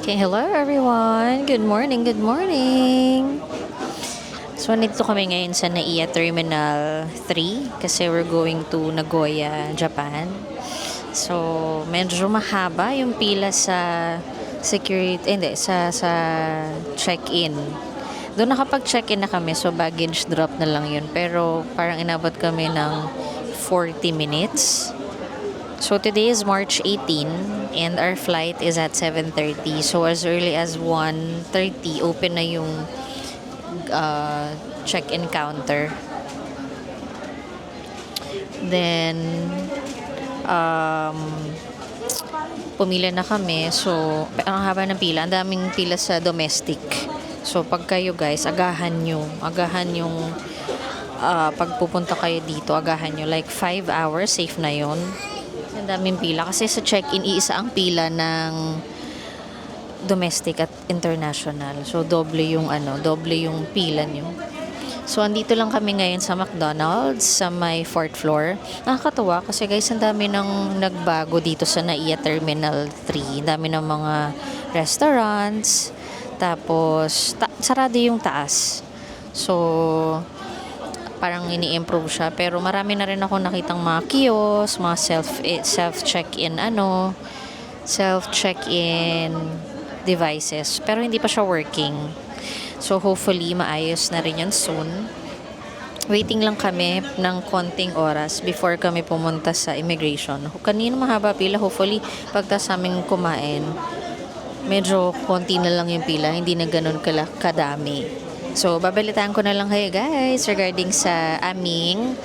Okay, hello everyone. Good morning, good morning. So, nandito kami ngayon sa NAIA Terminal 3 kasi we're going to Nagoya, Japan. So, medyo mahaba yung pila sa security, hindi, sa check-in. Doon nakapag-check-in na kami, so baggage drop na lang yun. Pero parang inabot kami ng 40 minutes. So today is March 18 and our flight is at 7:30. So as early as 1:30 open na yung check-in counter. Then pumila na kami. So ang haba ng pila, ang daming pila sa domestic. So pag kayo guys, agahan yung pagpupunta kayo dito, agahan nyo like 5 hours, safe na yon. Ang daming pila kasi sa check-in iisa ang pila ng domestic at international. So doble yung pila nyo. So andito lang kami ngayon sa McDonald's sa may 4th floor. Nakakatuwa kasi guys, ang dami nang nagbago dito sa NAIA Terminal 3. Ang dami ng mga restaurants. Tapos sarado yung taas. So parang ini-improve siya, pero marami na rin ako nakitang mga kiosk, mga self-check-in devices, pero hindi pa siya working. So hopefully maayos na rin yun soon. Waiting lang kami ng konting oras before kami pumunta sa immigration. Kanina mahaba pila, hopefully pagtas aming kumain medyo konti na lang yung pila, hindi na ganun kadami. So, babalitaan ko na lang kayo guys regarding sa aming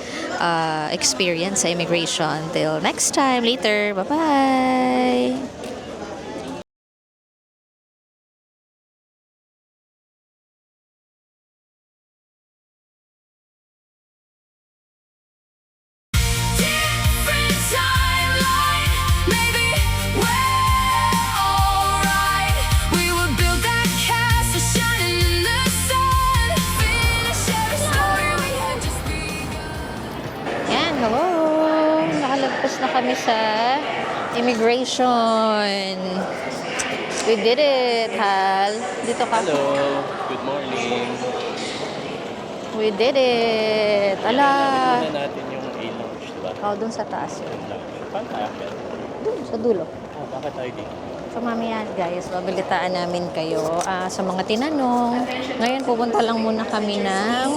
experience sa immigration. Till next time, later. Bye-bye! Yan, hello! Nakalagpas na kami sa immigration. We did it, Hal. Dito ka. Hello, good morning. We did it. Ala! Tingnan natin yung A-Lounge, diba? Oh, dun sa taas. Paano tayo? Dun, sa dulo. Oh, bakit tayo dito? So mamaya guys, babalitaan namin kayo sa mga tinanong. Ngayon pupunta lang muna kami ng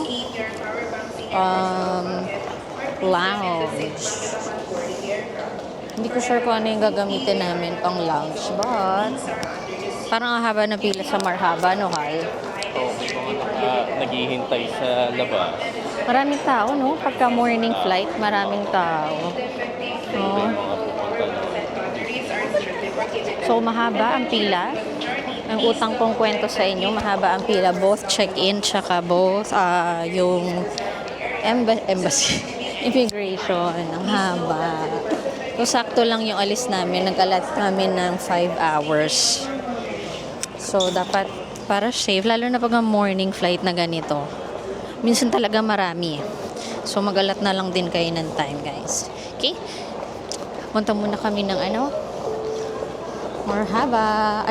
lounge. Hindi ko sure kung ano yung gagamitin namin pang lounge, but parang ang haba ng pila sa Marhaba, no, Hal? Oh, may mga naghihintay sa labas. Maraming tao, no? Pagka morning flight, maraming tao. May Oh. mga pupunta na. So, mahaba ang pila. Ang utang kong kwento sa inyo, mahaba ang pila. Both check-in, tsaka both yung embassy, immigration. Ang haba. So, sakto lang yung alis namin. Nag-alat namin ng 5 hours. So, dapat para safe. Lalo na pag ang morning flight na ganito. Minsan talaga marami. So, mag-alat na lang din kayo ng time, guys. Okay? Punta muna kami ng Marhaba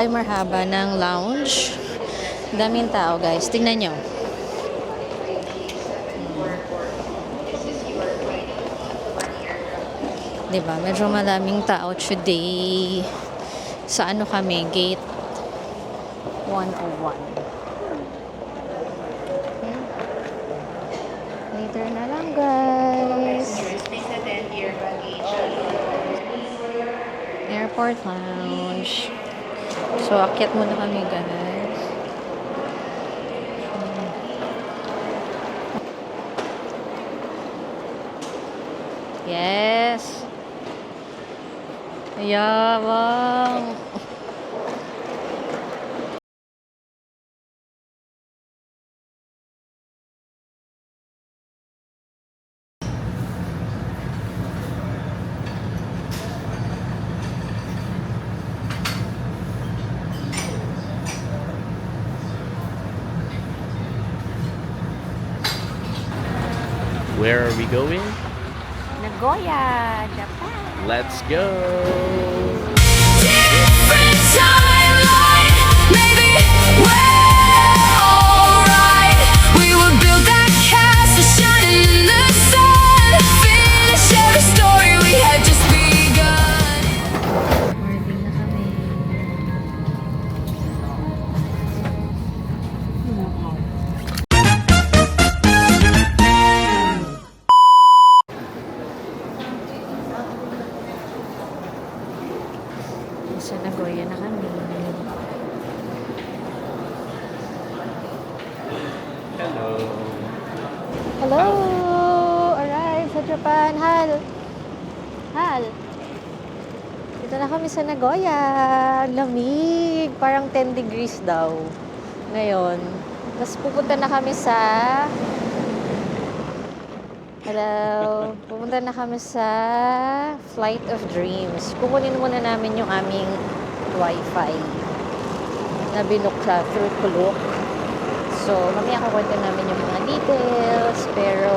ng lounge. Daming tao guys, tingnan nyo. Diba, medyo madaming tao today. Sa kami, gate 101. Okay. Later na lang guys. Airport lounge. So, akyat muna kami, guys. Yes. Yabang. Where are we going? Nagoya, Japan. Let's go! Different timeline. Hello! Arrived sa Japan. Hal! Hal! Dito na kami sa Nagoya. Lamig. Parang 10 degrees daw. Ngayon. Tapos pupunta na kami sa... Hello! Pupunta na kami sa Flight of Dreams. Kukunin muna namin yung aming Wi-Fi na binook siya through Klook. So, mamaya kukwento namin yung mga details. Pero,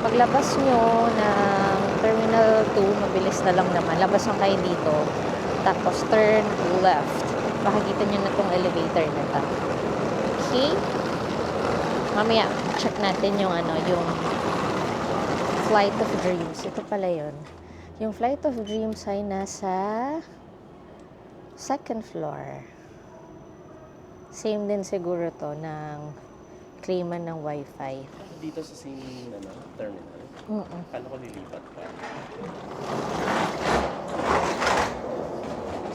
paglabas nyo ng Terminal 2, mabilis na lang naman. Labas lang kayo dito. Tapos, turn left. Makikita nyo na tong elevator na to. Okay? Mamaya, check natin yung yung Flight of Dreams. Ito pala yun. Yung Flight of Dreams ay nasa second floor. Same din siguro to ng claiman ng Wi-Fi. Dito sa same terminal. Kala ko lilipat pa.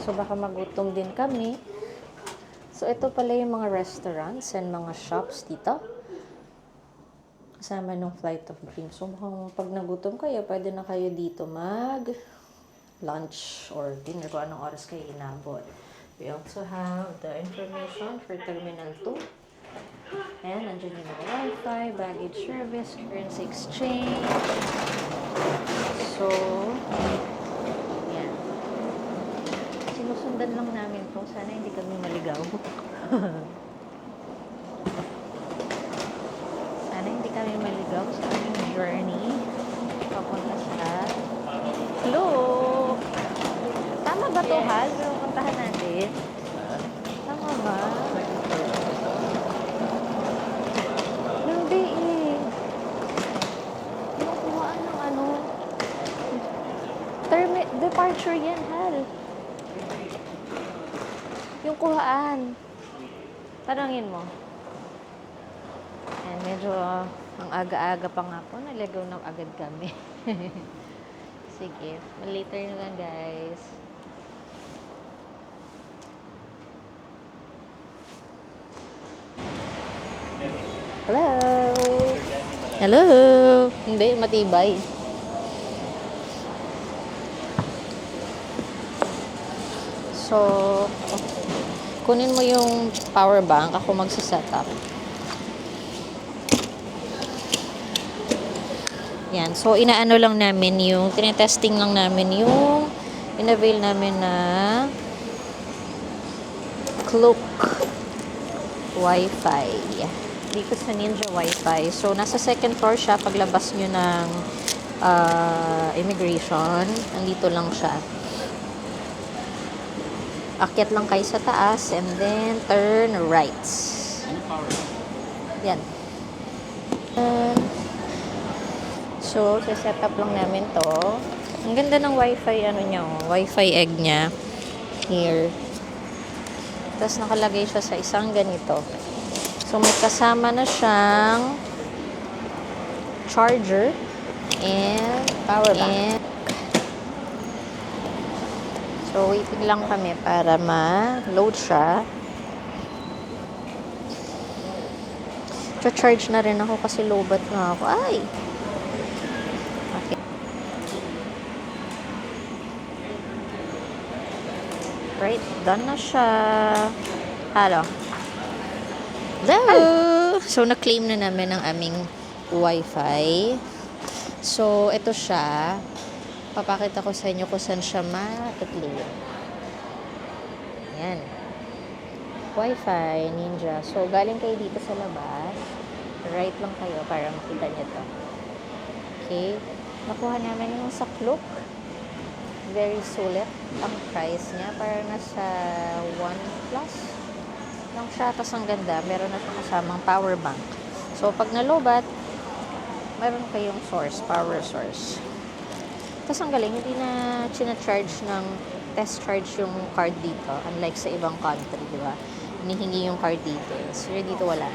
So baka magutom din kami. So ito pala yung mga restaurants and mga shops dito. Kasama ng Flight of Dreams. So pag nagutom kayo, pwede na kayo dito mag lunch or dinner kung anong oras kayo inabot. We also have the information for Terminal 2. Ayan, nandiyan yung mga Wi-Fi, baggage service, currency exchange. So, yan. Sinusundan lang namin to. Sana hindi kami maligaw. Sana hindi kami maligaw sa aming journey. Papunta sa Klook. Tama ba to, Hal? Puntahan natin. Tama ba? Hindi eh. Yung kuhaan ng departure yan, Hal. Yung kuhaan. Tanungin mo. Ayan, medyo ang aga-aga pa nga po. Naligaw na agad kami. Sige. Later na lang, guys. Hello! Hello! Hindi, matibay. So, kunin mo yung power bank. Ako magsaset-up. Yan. So, inaano lang namin yung, tinetesting lang namin yung in-avail namin na Klook Wi-Fi. Dito sa Ninja Wi-Fi. So, nasa second floor siya. Paglabas nyo ng immigration, nandito lang siya. Akyat lang kayo sa taas and then turn right. Yan. So, set up lang namin to. Ang ganda ng Wi-Fi, Wi-Fi egg niya. Here. Tapos nakalagay siya sa isang ganito. So, may kasama na siyang charger and power bank. So, waiting lang kami para ma-load siya. Charge na rin ako kasi lobat na ako. Ay! Okay. Right, done na siya. Hello. Hello! So, na-claim na namin ang aming Wi-Fi. So, ito siya. Papakita ko sa inyo kung saan siya ma-claim. Ayan. Wi-Fi, Ninja. So, galing kayo dito sa labas. Right lang kayo para makita nyo to. Okay. Nakuha namin yung sa Klook. Very sulit ang price niya. Para nasa 1 plus lang siya. Tapos ang ganda. Meron na siyang kasamang power bank. So, pag nalobat, meron kayong source, power source. Tapos ang galing, hindi na charge ng test charge yung card dito. Unlike sa ibang country, di ba? Hinihingi yung card details. Pero dito wala.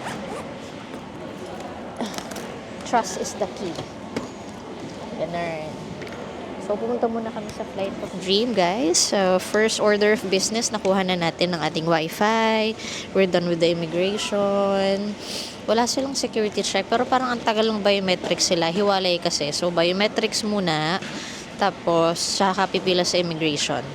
Trust is the key. Ganun. So, pumunta muna kami sa Flight of Dream, guys. So, first order of business, nakuha na natin ng ating Wi-Fi. We're done with the immigration. wala silang security check, pero parang ang tagal ng biometrics sila, hiwalay kasi. So, biometrics muna, tapos, saka pipila sa immigration.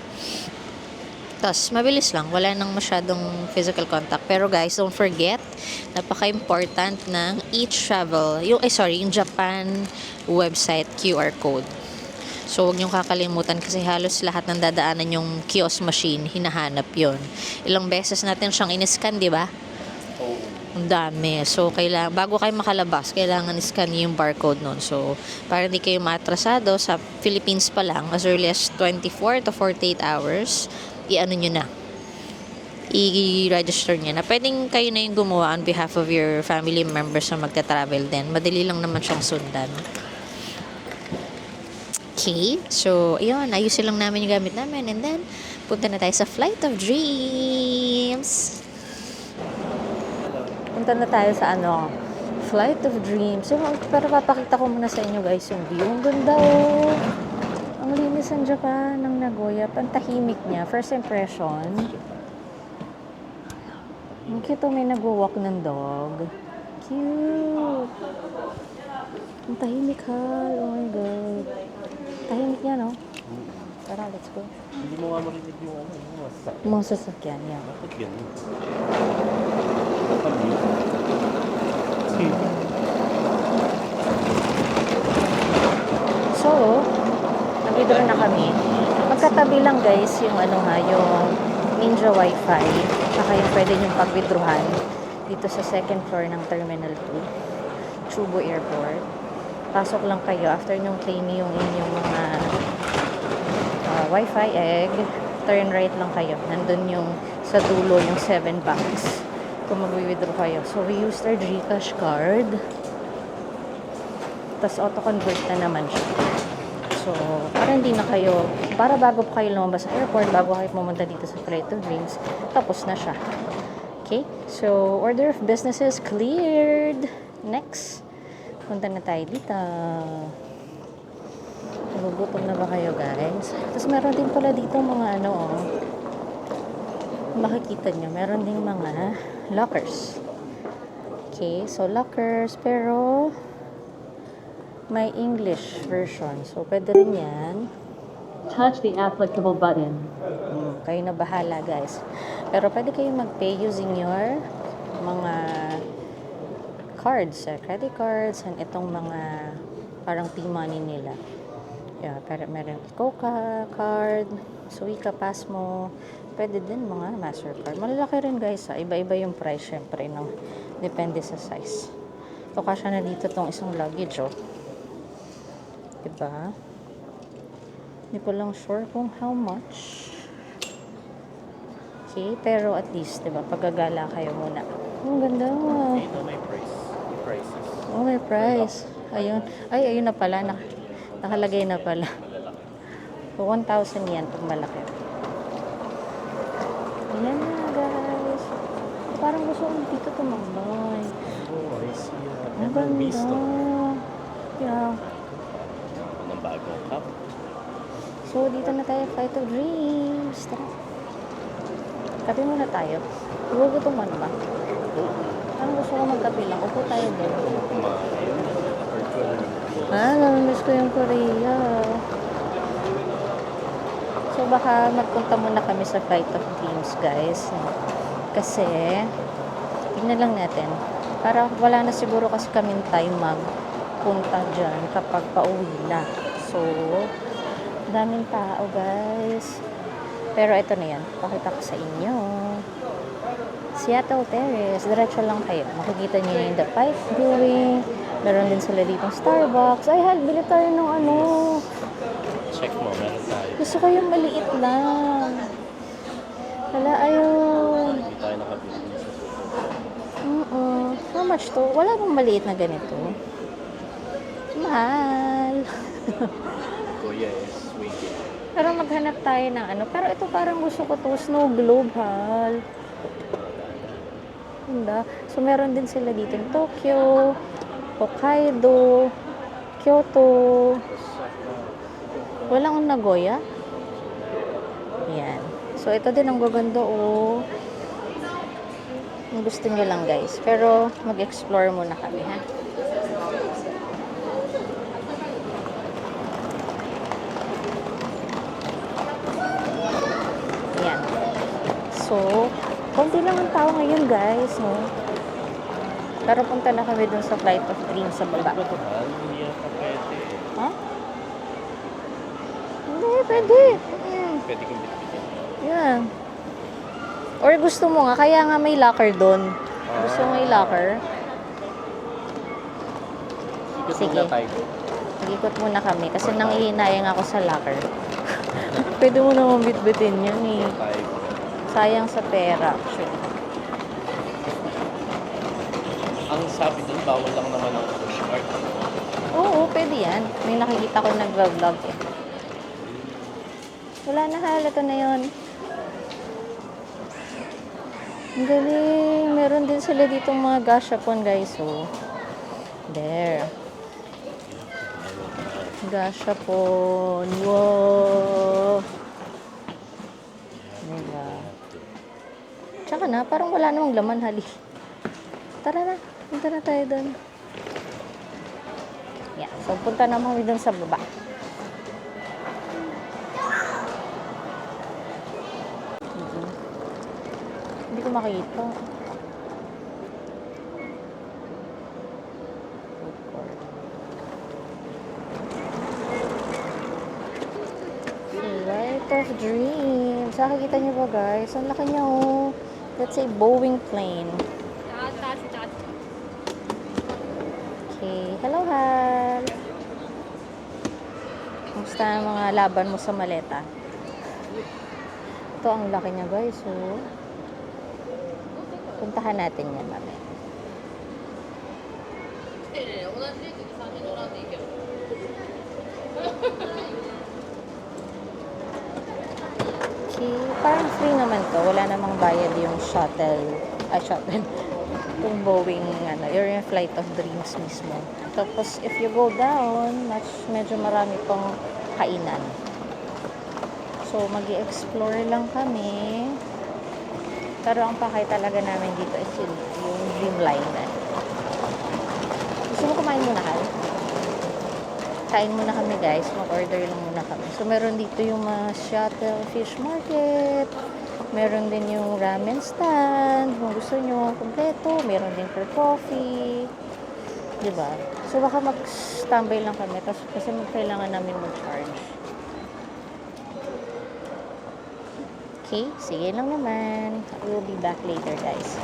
Tapos, mabilis lang. Wala nang masyadong physical contact. Pero guys, don't forget, napaka-important ng e-travel. Yung Japan website QR code. So, huwag niyong kakalimutan kasi halos lahat ng dadaanan yung kiosk machine, hinahanap yon. Ilang beses natin siyang in-scan, di ba? Oo. Ang dami. So, bago kayo makalabas, kailangan scan yung barcode nun. So, para hindi kayo maatrasado, sa Philippines pa lang, as early as 24 to 48 hours, i-ano nyo na. I-register nyo na. Pwedeng kayo na yung gumawa on behalf of your family members na magta-travel din. Madali lang naman siyang sundan. Okay, so, ayun, ayusin lang namin yung gamit namin. And then, punta na tayo sa Flight of Dreams. Punta na tayo sa Flight of Dreams. So, pero papakita ko muna sa inyo guys yung view. Ang ganda oh. Ang linis ng Japan, ng Nagoya. Pantahimik niya. First impression. Ang cute oh, may nag-walk ng dog. Cute. Ang tahimik ha. Oh my God. Tahimik niya, no? Tara, let's go. Hindi mo nga marinig yung yung masasakyan. Mga sasakyan, yan. Bakit ganun? So, nag-withdraw na kami. Magkatabi lang guys yung yung Ninja Wi-Fi. Saka yung pwede niyong pag-withdrawhan dito sa second floor ng Terminal 2, Chubo Airport. Pasok lang kayo after nyong claim yung inyong mga Wi-Fi egg. Turn right lang kayo. Nandun yung sa dulo yung 7 bucks kung mag-withdraw kayo. So, we used our GCash card. Tapos, auto-convert na naman siya. So, para bago pa kayo lumabas sa airport, bago kayo pumunta dito sa Flight of Dreams, tapos na siya. Okay? So, order of business is cleared. Next. Punta na tayo dito. Nagugutom na ba kayo, guys? Tapos, meron din pala dito mga makikita nyo, meron din mga lockers. Okay, so lockers, pero may English version. So, pwede rin yan. Touch the applicable button. Kayo na bahala, guys. Pero pwede kayo mag-pay using your mga cards, credit cards, and itong mga parang P-money nila. Yeah, pero meron Coca card, Suica Pasmo, pwede din mga Mastercard. Malalaki rin guys, iba-iba yung price syempre, no? Depende sa size. So, kasya na dito tong isang luggage, oh. Diba? Hindi ko lang sure kung how much. Okay, pero at least, diba, paggagala kayo muna. Ang ganda. Ito may prices. Oh, may price. Ayun. Ay, ayun na pala. Nakalagay na pala. So, 1,000 yan pag malaki. Ayan na, guys. Parang gusto ko dito tumambay. Oh, I see. Ang ganda. Yeah. Ng bagong cup. So, dito na tayo. Flight of Dreams. Tara. Kape muna tayo. Gugutom man ba? Parang gusto ko magkape lang. Upo tayo doon. Kumain. Namimiss ko yung Korea. So, baka magpunta muna kami sa Flight of Dreams, guys. Kasi, tignan lang natin. Para wala na siguro kasi kaming time magpunta dyan kapag pauwi na. So, daming tao, guys. Pero ito na yan. Pakita ko sa inyo. Seattle Terrace. Diretso lang kayo. Makikita niyo yung The Pipe Brewing. Meron din sila ditong Starbucks. Ay, bili tayo ng Check mo, meron tayo. Gusto ko yung maliit lang. Wala, ayun. Hindi tayo nakabili sa How much to? Wala bang maliit na ganito? Mahal. Kuya is waiting. Pero maghanap tayo ng Pero ito parang gusto ko to. Snow globe, hal. Ganda. So, meron din sila dito in Tokyo, Hokkaido, Kyoto. Walang Nagoya. Yan. So, ito din ang gaganda, oh. Kung gusto nyo lang guys. Pero mag-explore muna kami ha. Ayan. So, konti lang ang tao ngayon guys. No? Pero punta na kami dun sa Flight of Dreams sa baba. Hindi yata pwede. Ha? Hindi, pwede. Pwede kong bitbitin. Yeah. Or gusto mo nga, kaya nga may locker doon. Gusto mo may locker? Ikot Sige. muna tayo. Mag-ikot muna kami kasi nanghihinayang ako sa locker. Pwede mo naman bitbitin yun eh. Tayo. Sayang sa pera actually. Ang sabi dun, bawal lang naman ang push cart. Oo, pwede yan. May nakikita ko nag-vlog eh. Wala na halata na yun. Ang galing. Meron din sila dito mga gashapon guys. Oh. There. Gashapon. Wow. Diba? Tsaka na, parang wala namang laman hali. Tara na. Punta na tayo doon. Yeah. So, punta naman kami doon sa baba. Hindi ko makita. Flight of Dreams. Nakikita niyo ba guys? Ang laki niya oh. That's a Boeing plane. Okay. Hello, Hal. Kumusta ang mga laban mo sa maleta? Ito ang laki niya guys oh. Puntahan natin yan mamaya. Okay, parang free naman to. Wala namang bayad yung shuttle. Yung Boeing, yung Flight of Dreams mismo. Tapos, if you go down, medyo marami pang kainan. So, mag-i-explore lang kami. Pero ang pakay talaga namin dito is yung Dreamliner. Gusto mo kumain muna, Hal? Kain muna kami, guys. Mag-order lang muna kami. So, meron dito yung shuttle fish market. Meron din yung ramen stand. Kung gusto nyo, kompleto. Meron din for coffee. Diba? So, baka mag-standby lang kami. Kasi kailangan namin mag-charge. Okay, sige lang naman. I will be back later, guys.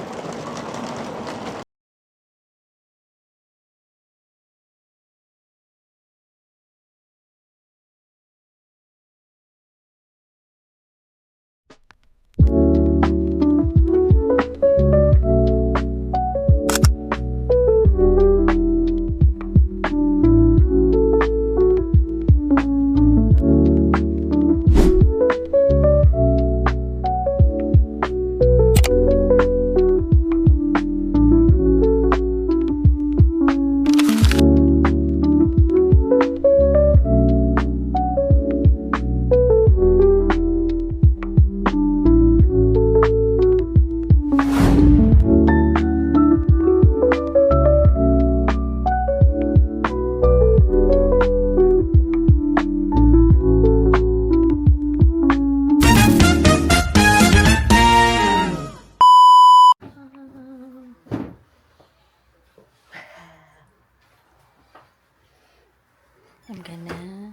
Hanggang na.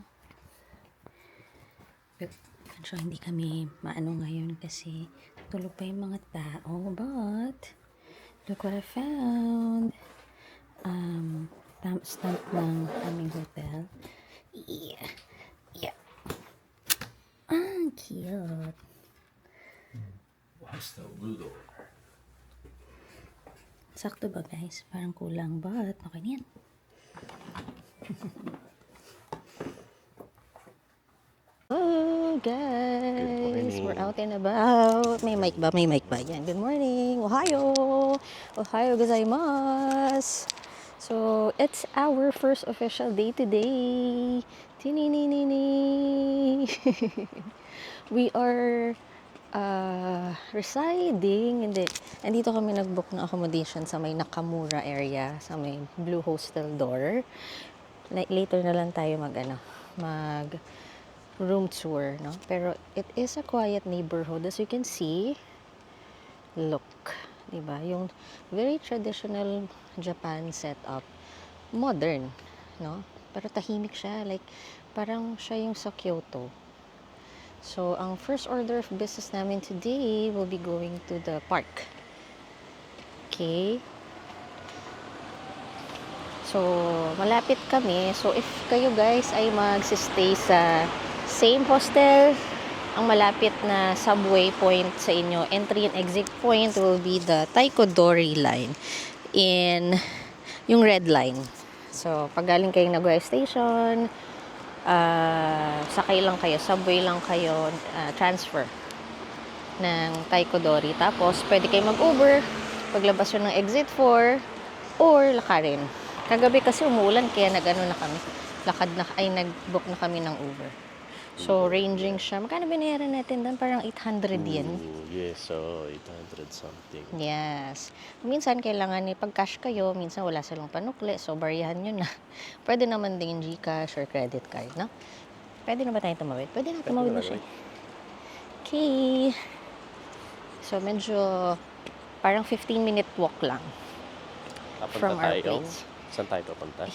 Medyo hindi kami maano ngayon kasi tulog pa yung mga tao. But, look what I found. Stamp ng aming hotel. Yeah. Yeah. Ah, cute. What's the rudo? Sakto ba guys? Parang kulang but okay na yan. Oh guys, we're out and about. May mic ba? May mic ba? Yan. Good morning. Ohio. Ohio gozaimasu. So, it's our first official day today. Tininini. We are Residing, hindi. Andito kami nag-book ng accommodation sa may Nakamura area, sa may Blue Hostel door. Later na lang tayo mag room tour, no? Pero it is a quiet neighborhood. As you can see, look, diba? Yung very traditional Japan setup. Modern, no? Pero tahimik siya. Like, parang siya yung sa Kyoto. So, ang first order of business namin today will be going to the park. Okay? So, malapit kami. So, if kayo guys ay magsistay sa same hostel, ang malapit na subway point sa inyo, entry and exit point will be the Taikodori line in yung red line. So, pag galing kayong Nagoya Station, sakay lang kayo, subway lang kayo, transfer ng Taikodori. Tapos, pwede kayo mag-Uber paglabas yun ng exit 4 or lakarin. Kagabi kasi umuulan kaya nag-ano na kami. Nag-book na kami ng Uber. So, ranging siya. Magkano binayaran natin doon? Parang 800 yen. Yes, so 800 something. Yes. Minsan kailangan pag cash kayo, minsan wala silang panukli. So, bariyahan nyo na. Pwede naman din GCash or credit card, no? Pwede na ba tayo tumawid? Pwede na tumawid na siya. Okay. So, medyo parang 15-minute walk lang from our place. Saan tayo papunta?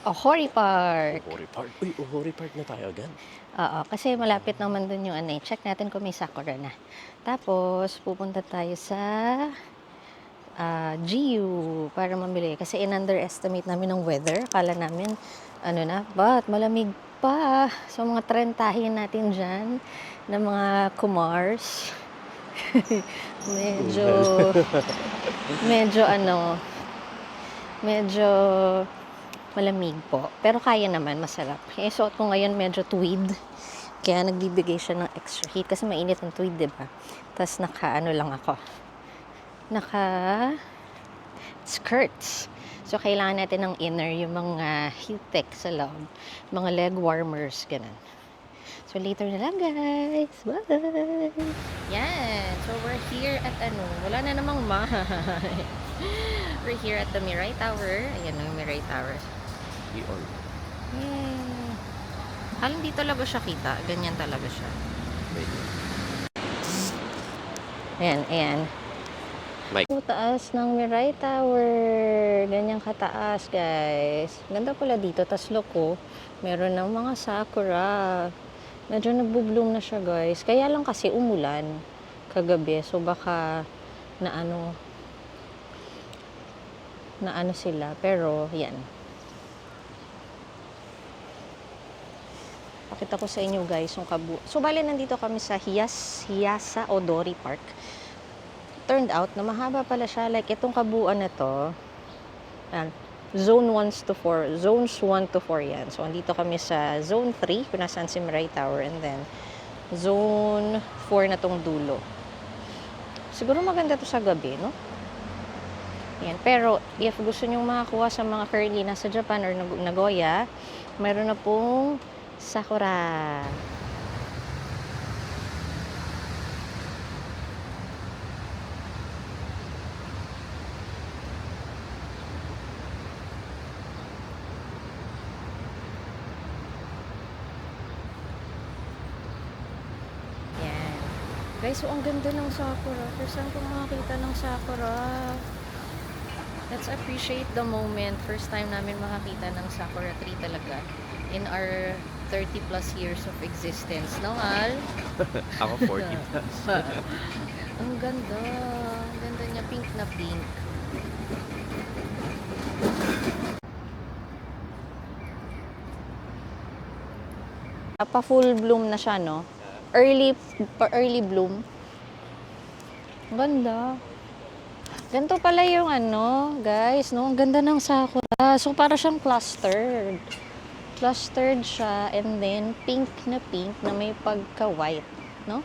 Ohori Park. Ohori Park. Uy, Ohori Park na tayo agad. Oo, kasi malapit naman dun yung check natin kung may sakura na. Tapos, pupunta tayo sa GU para mamili. Kasi in-underestimate namin ng weather. Akala namin, but malamig pa. So, mga trentahin natin dyan na mga kumars. medyo malamig po. Pero kaya naman, masarap. Suot ko ngayon medyo tweed. Kaya nagbibigay siya ng extra heat. Kasi mainit ang tweed, diba? Tapos skirts. So, kailangan natin ng inner, yung mga heat tech sa loob. Mga leg warmers, ganun. So, later na lang, guys. Bye! Yan. So, we're here at wala na namang mahay. We're here at the Mirai Tower. Ayan yung Mirai Tower. Iyon. Yay! Hindi talaga siya kita. Ganyan talaga siya. Wait. Ayan. Mike. Taas ng Mirai Tower. Ganyan kataas, guys. Ganda pala dito. Tas look ko, meron ng mga sakura. Medyo nagbo-bloom na siya, guys. Kaya lang kasi umulan kagabi. So, baka na sila. Pero, yan. Pakita ko sa inyo, guys, yung So, bali, nandito kami sa Hiyasa Odori Park. Turned out na mahaba pala siya. Like, itong kabuuan na to, Zones 1 to 4 yan. So, andito kami sa Zone 3, kung nasaan si Mirai Tower, and then, Zone 4 na tong dulo. Siguro maganda to sa gabi, no? Yan. Pero, if gusto nyo makakuha sa mga curly nasa Japan or Nagoya, mayroon na pong sakura. Yan. Guys, so ang ganda ng sakura. First time ko makakita ng sakura. Let's appreciate the moment. First time namin makakita ng sakura tree talaga in our 30 plus years of existence. No, Al? Ako 40 plus. Ang ganda. Ang ganda niya. Pink na pink. Pa full bloom na siya, no? Early bloom. Ang ganda. Ganito pala yung guys, no? Ang ganda ng sakura. So, para siyang clustered. Clustered siya, and then pink na may pagka-white, no?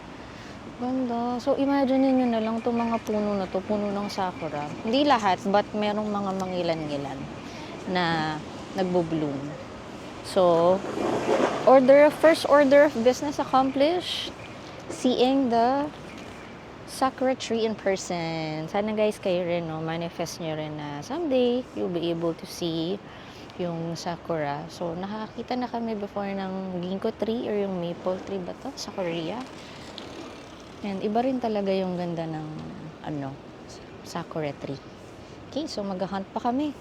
Ganda. So, imagine niyo na lang itong mga puno na to, puno ng sakura. Hindi lahat, but merong mga mangilan-ngilan na nagbo-bloom. So, first order of business accomplished. Seeing the sakura tree in person. Sana guys kayo rin, no, manifest nyo rin na someday you'll be able to see yung sakura. So, nakakita na kami before ng ginkgo tree or yung maple tree ba to sa Korea. And iba rin talaga yung ganda ng sakura tree. Okay, so mag-hunt pa kami.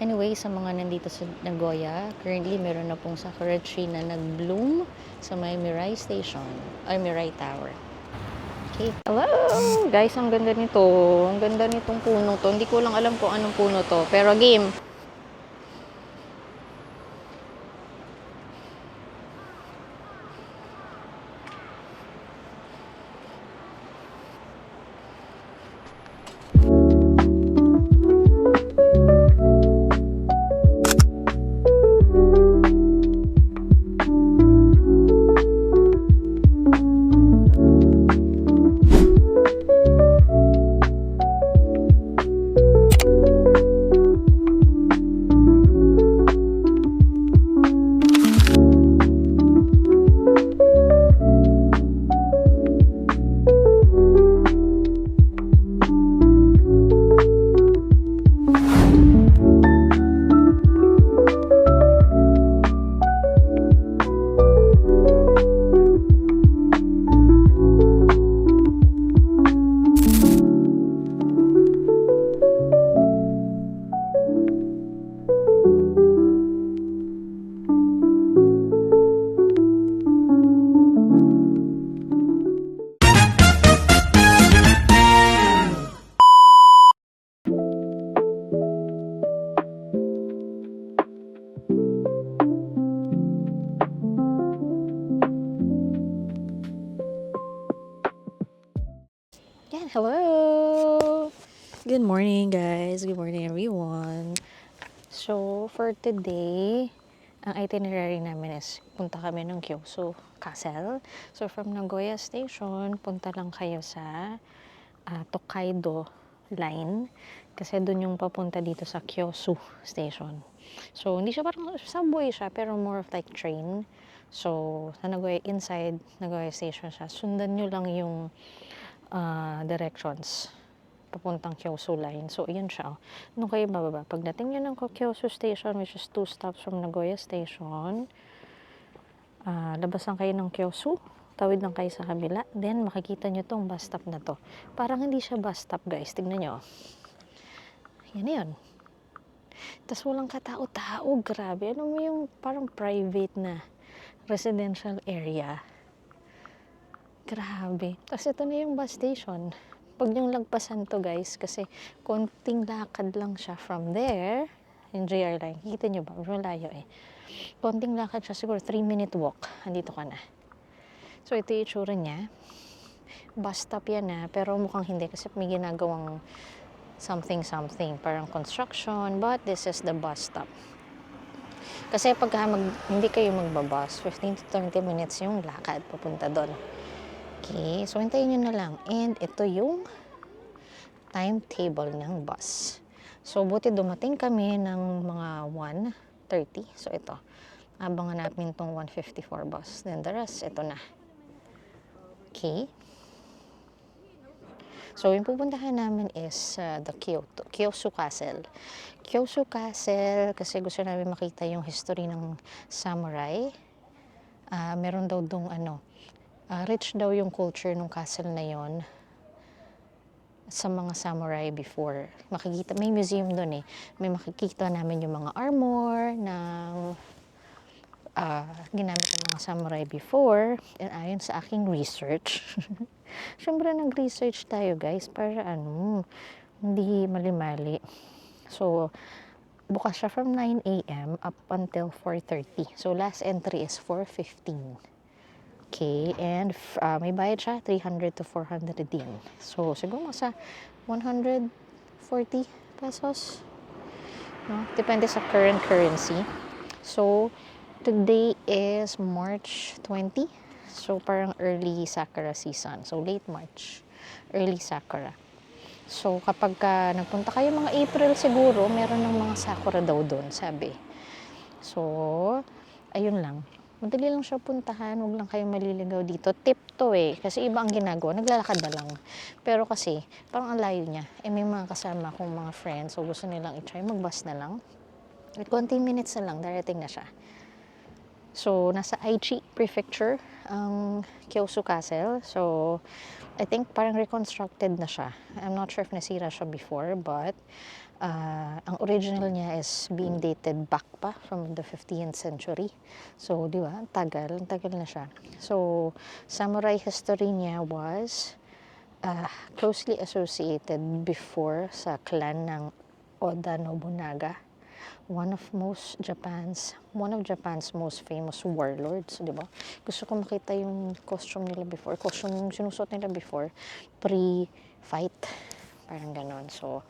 Anyway, sa mga nandito sa Nagoya, currently meron na pong sakura tree na nag-bloom sa may Mirai Station, or Mirai Tower. Okay. Hello! Guys, ang ganda nito. Ang ganda nitong puno to. Hindi ko lang alam kung anong puno to. Pero game. Yan, hello! Good morning, guys. Good morning, everyone. So, for today, ang itinerary namin is punta kami ng Kyosu Castle. So, from Nagoya Station, punta lang kayo sa Tokaido Line. Kasi dun yung papunta dito sa Kyosu Station. So, hindi siya parang subway siya, pero more of like train. So, sa Nagoya, inside Nagoya Station siya. Sundan nyo lang yung directions papuntang Kyosu Line. So, ayan siya. Nung kayo bababa, pagdating nyo ng Kyosu Station, which is 2 stops from Nagoya Station, labas lang kayo ng Kyosu, tawid lang kayo sa kabila, then makikita nyo tong bus stop na to. Parang hindi siya bus stop, guys. Tignan nyo. Yan na yun. Tapos walang katao-tao. Grabe. Ano mo yung parang private na residential area. Grabe. Tapos ito na yung bus station. Pag yung lagpasan to, guys, kasi konting lakad lang siya from there, yung JR line. Kita nyo ba? Malayo eh. Konting lakad siya, siguro 3-minute walk. Andito ka na. So, ito yung itsura niya. Bus stop yan na, pero mukhang hindi kasi may ginagawang something, parang construction, but this is the bus stop. Kasi pagka hindi kayo magbabus, 15 to 20 minutes yung lakad papunta doon. Okay, so hintayin nyo na lang. And ito yung timetable ng bus. So, buti dumating kami ng mga 1:30. So, ito. Abangan natin itong 1:54 bus. Then the rest, ito na. Okay. So, yung pupuntahan namin is the Kyosu Castle. Kyosu Castle, kasi gusto namin makita yung history ng samurai. Meron daw dong rich daw yung culture ng castle na yon sa mga samurai before. Makikita, may museum doon eh. May makikita namin yung mga armor ng ginamit ng mga samurai before. And ayon sa aking research, syempre nag-research tayo, guys, para hindi mali-mali. So, bukas siya from 9 a.m. up until 4:30. So, last entry is 4:15. Okay, and may bayad siya, 300 to 400 din. So, siguro sa 140 pesos. No? Depende sa current currency. So, today is March 20. So, parang early sakura season. So, late March, early sakura. So, kapag nagpunta kayo mga April siguro, meron ng mga sakura daw doon, sabi. So, ayun lang. Madali lang siya puntahan, huwag lang kayo maliligaw dito. Tip to eh, kasi iba ang ginagawa, naglalakad na lang. Pero kasi, parang ang layo niya. May mga kasama akong mga friends, so gusto nilang i-try, mag-bus na lang. At konting minutes na lang, darating na siya. So, nasa Aichi Prefecture, ang Kyosu Castle. So, I think parang reconstructed na siya. I'm not sure if nasira siya before, but ang original niya is being dated back pa from the 15th century. So, di ba? Ang tagal na siya. So, samurai history niya was closely associated before sa clan ng Oda Nobunaga. One of Japan's most famous warlords, di ba? Gusto ko makita yung costume nila before, costume yung sinusuot nila before, pre-fight, parang ganon. So,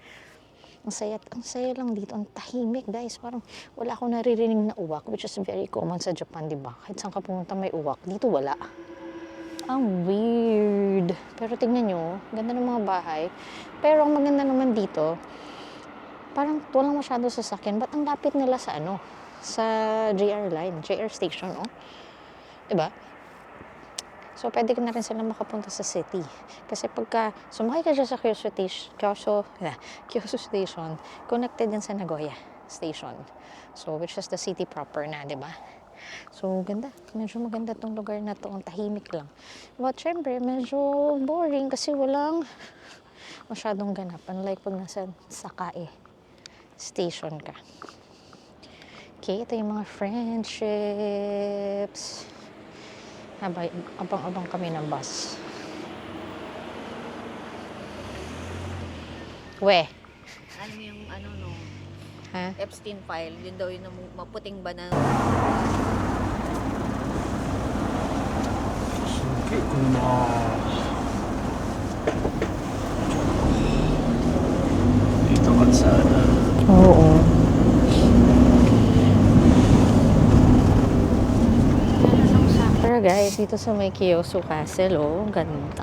ang saya lang dito, ang tahimik guys, parang wala akong naririnig na uwak, which is very common sa Japan, di ba? Kahit saan ka pumunta may uwak, dito wala. Ang weird. Pero tingnan nyo, ganda ng mga bahay. Pero ang maganda naman dito, parang walang masyado sasakyan. Ba't ang lapit nila sa sa JR line, JR station, oh? Diba? So, pwede ka na rin sila makapunta sa city. Kasi pagka sumakay ka dyan sa Kyosu Station, connected yan sa Nagoya Station. So, which is the city proper na, diba? So, ganda. Medyo maganda tong lugar na to. Ang tahimik lang. But, syempre, medyo boring kasi walang masyadong ganap. Unlike pag nasa Sakae Station ka. Okay, ito yung mga friendships. Abang-abang kami ng bus. Alam mo yung no, Ha? Epstein file, yun daw yung maputing ba na Dito kalsada. Oo. Pero guys, dito sa may Kyosu Castle, oh, ang ganda.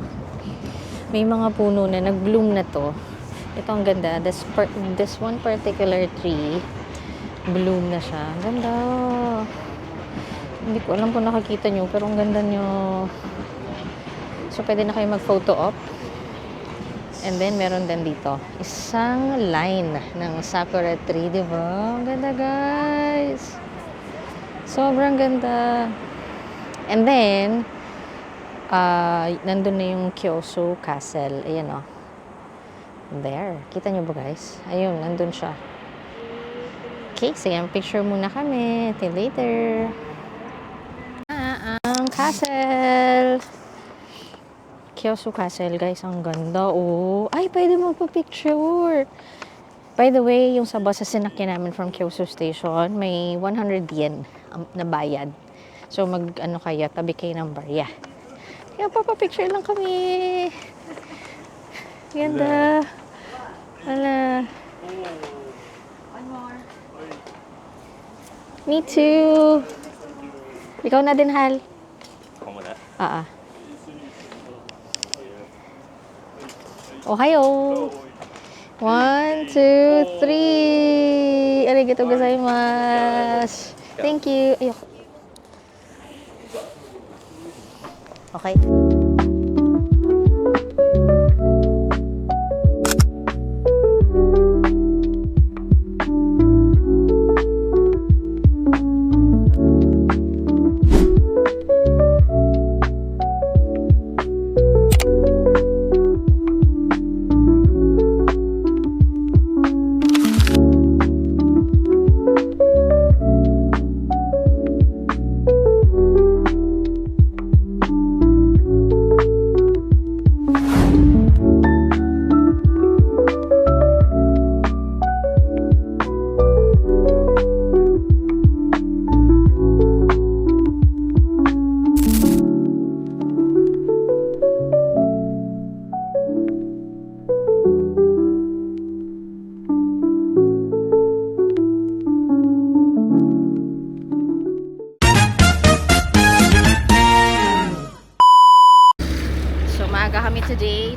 May mga puno na nag-bloom na to. Ito ang ganda. This one particular tree, bloom na siya. Ang ganda. Hindi ko alam kung nakakita nyo, pero ang ganda nyo. So, pwede na kayo mag-photo op. And then, meron din dito, isang line ng sakura tree, di ba? Ang ganda, guys. Sobrang ganda. And then, nandun na yung Kyosu Castle. Ayan, oh. There. Kita nyo ba, guys? Ayun, nandun siya. Okay, sige, picture muna kami. Till later. Ang castle. Kyosu Castle, guys. Ang ganda, oh. Ay, pwede magpa-picture. By the way, yung sa bus sa sinakyan namin from Kyosu Station, may 100 yen na bayad. So, kaya, tabi kayo ng barya. Kaya, papapicture lang kami. Ganda. Hala. one more. Me too. Ikaw na din, Hal. Ako muna. Ohayo. 1, 2, 3. Arigatou gozaimasu. Thank you. Ayoko. Okay.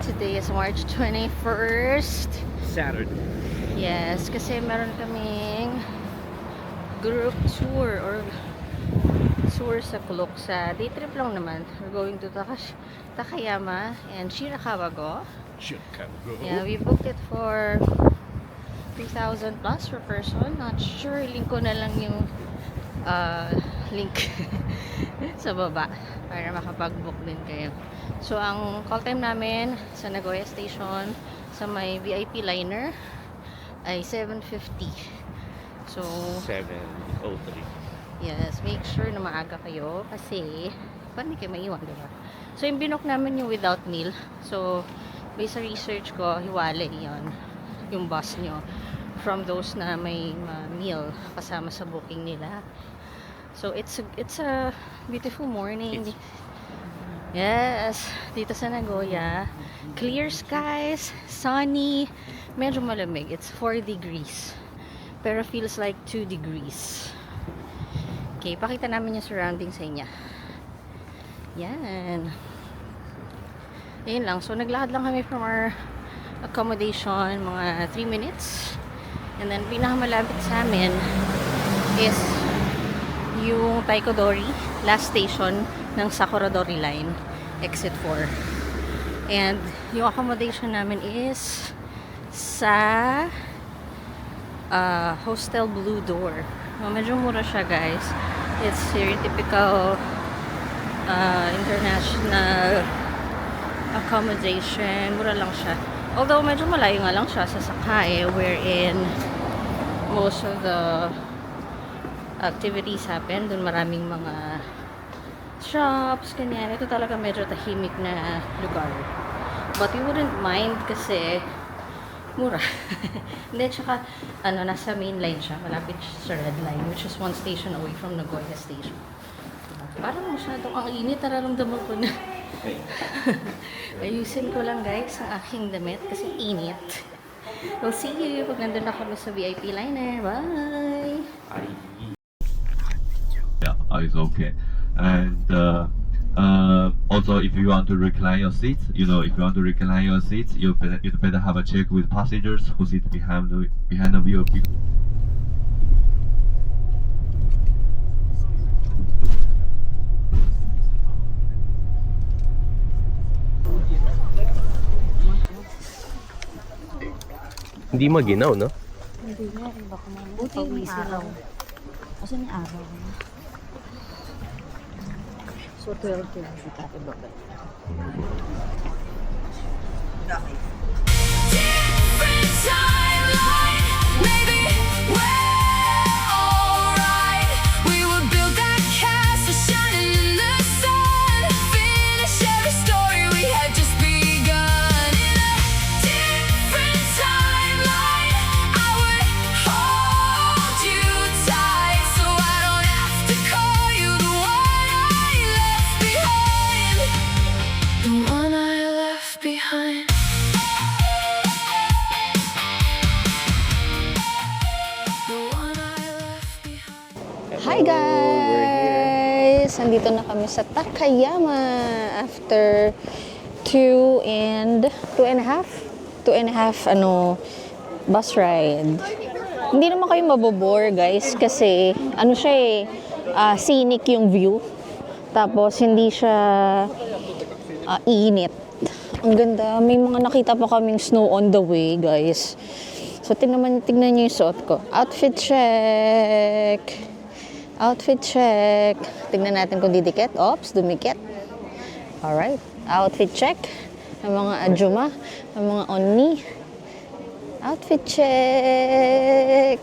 Today is March 21st. Saturday. Yes, kasi meron kaming group tour or tour sa Klook sa day trip lang naman. We're going to Takayama and Shirakawa-go. Yeah, we booked it for 3,000 plus per person. Not sure, link ko na lang yung link sa baba para makapag-book din kayo. So, ang call time namin sa Nagoya Station sa may VIP liner ay 7:50. So, 7:03. yes, make sure na maaga kayo kasi paano kayo maiwan, diba? So, yung binok namin yung without meal. So, based sa research ko, hiwalay yon yung bus nyo from those na may meal kasama sa booking nila. So, it's a beautiful morning. Yes, dito sa Nagoya. Clear skies, sunny, medyo malamig. It's 4 degrees. Pero feels like 2 degrees. Okay, pakita namin yung surroundings sa inyo. Yan. Ayun lang. So, naglakad lang kami from our accommodation, mga 3 minutes. And then, pinakamalapit sa amin is yung Taikodori, last station ng Sakuradori line, exit 4. And yung accommodation namin is sa Hostel Blue Door. Medyo mura siya, guys. It's your typical international accommodation. Mura lang siya. Although, medyo malayo nga lang siya sa Sakae, wherein most of the activities happen. Doon maraming mga shops, kanyan. Ito talaga medyo tahimik na lugar. But we wouldn't mind kasi mura. Hindi, tsaka, nasa main line siya. Malapit siya sa red line, which is 1 station away from Nagoya Station. Parang masyadong ang init. Nararamdaman ko na. Ayusin ko lang, guys, ang aking damit kasi init. We'll see you pag nandun na kami sa VIP liner. Bye! Yeah, it's okay. And also, if you want to recline your seats, if you want to recline your seats, you better have a check with passengers who sit behind the wheel. Hindi maginaw, no? Hindi nga, baka buti yung araw. Kasi yung araw. So, 12 to si Tate Babay. Different timeline, maybe we're alright. We would build that castle shining in the sun, finish every story we had just begun. In a different timeline, I would hold you tight, so I don't have to call you the one I left behind. The one I left behind. Hi guys! Andito na kami sa Takayama after 2 and a half bus ride. Hindi naman kayo mabobore, guys, kasi siya scenic yung view. Tapos hindi siya init. Ang ganda. May mga nakita pa kaming snow on the way, guys. So tingnan niyo yung suot ko. Outfit check. Outfit check. Tingnan natin kung didikit. Oops, dumikit. Alright. Outfit check. Ang mga ajuma. Ang mga onni. Outfit check.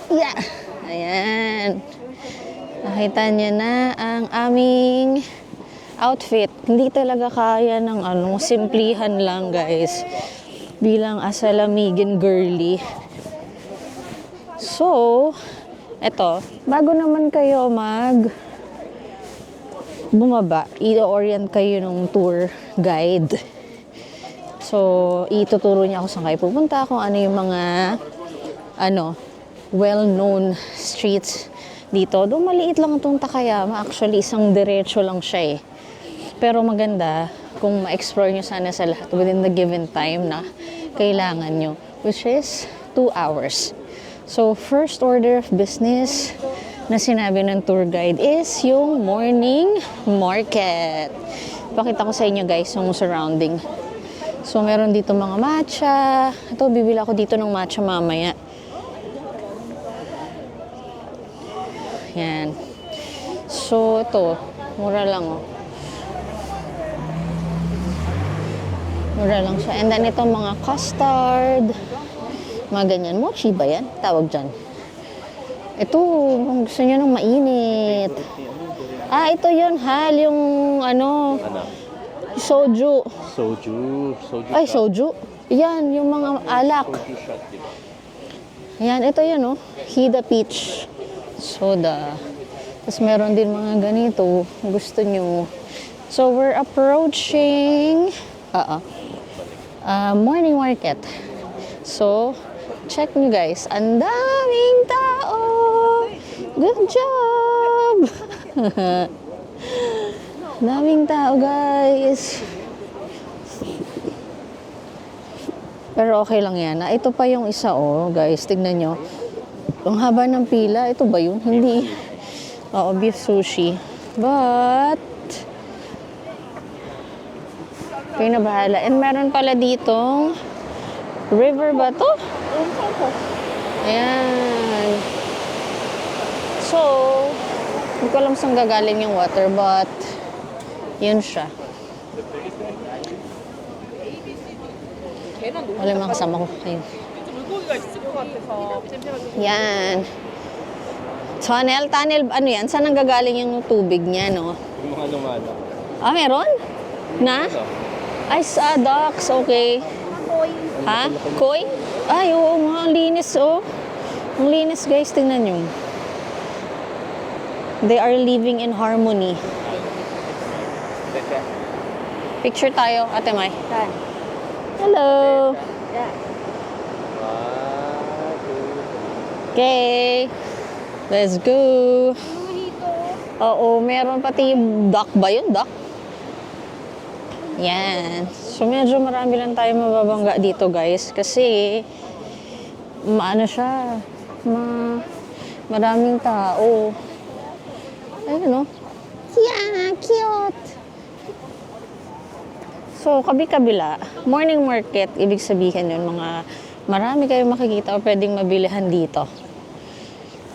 Yeah. Ayan. Nakita niya na ang aming outfit. Hindi talaga kaya ng simplihan lang, guys. Bilang asalamigin girly. So, eto, bago naman kayo bumaba, i-orient kayo ng tour guide. So, ituturo niya kung saan kayo pupunta, kung ano yung mga well-known streets dito. Doon maliit lang itong Takayama. Actually, isang diretso lang siya eh. Pero maganda kung ma-explore nyo sana sa lahat within the given time na kailangan nyo, which is 2 hours. So, first order of business na sinabi ng tour guide is yung morning market. Pakita ko sa inyo guys yung surrounding. So, meron dito mga matcha. Ito, bibili ako dito ng matcha mamaya. Yan. So, ito, mura lang oh. Mura lang siya. And then, ito mga custard. Mga ganyan. Mochi ba yan? Tawag dyan. Ito, kung gusto nyo ng mainit. Ah, ito yun, Hal. Yung, ano, soju. Soju. Ay, soju. Yan, yung mga alak. Soju shot, diba? Yan, ito yun, oh. Hida Peach Soda. Tapos meron din mga ganito. Gusto nyo. So, we're approaching morning market. So, check nyo guys. Ang daming tao! Good job! Daming tao guys. Pero okay lang yan. Ito pa yung isa oh, guys. Tignan nyo. Ang haba ng pila. Ito ba yun? Hindi. Oo, beef sushi. But, kayo na bahala. And meron pala ditong river ba to? Ayan. So, hindi ko alam saan gagaling yung water, but yun siya. Wala yung mga kasama ko. Ayun. Yan. Tunnel, ano yan? Saan ang gagaling yung tubig niya, no? Yung mga lumala. Ah, meron? Na? Ay, sa docks, okay. Ha? Koi? Ay, oo nga, ang linis, oh. Ang linis, guys, tingnan nyo. They are living in harmony. Picture tayo, Ate Mai. Hello! Okay. Let's go. Oo, meron pati duck ba yun? Duck? Yan. So, medyo marami lang tayo mababangga dito, guys. Kasi, maano siya, maraming tao. Ayun, no? Yeah, cute! So, kabi-kabila, morning market, ibig sabihin yun, mga marami kayong makikita o pwedeng mabilihan dito.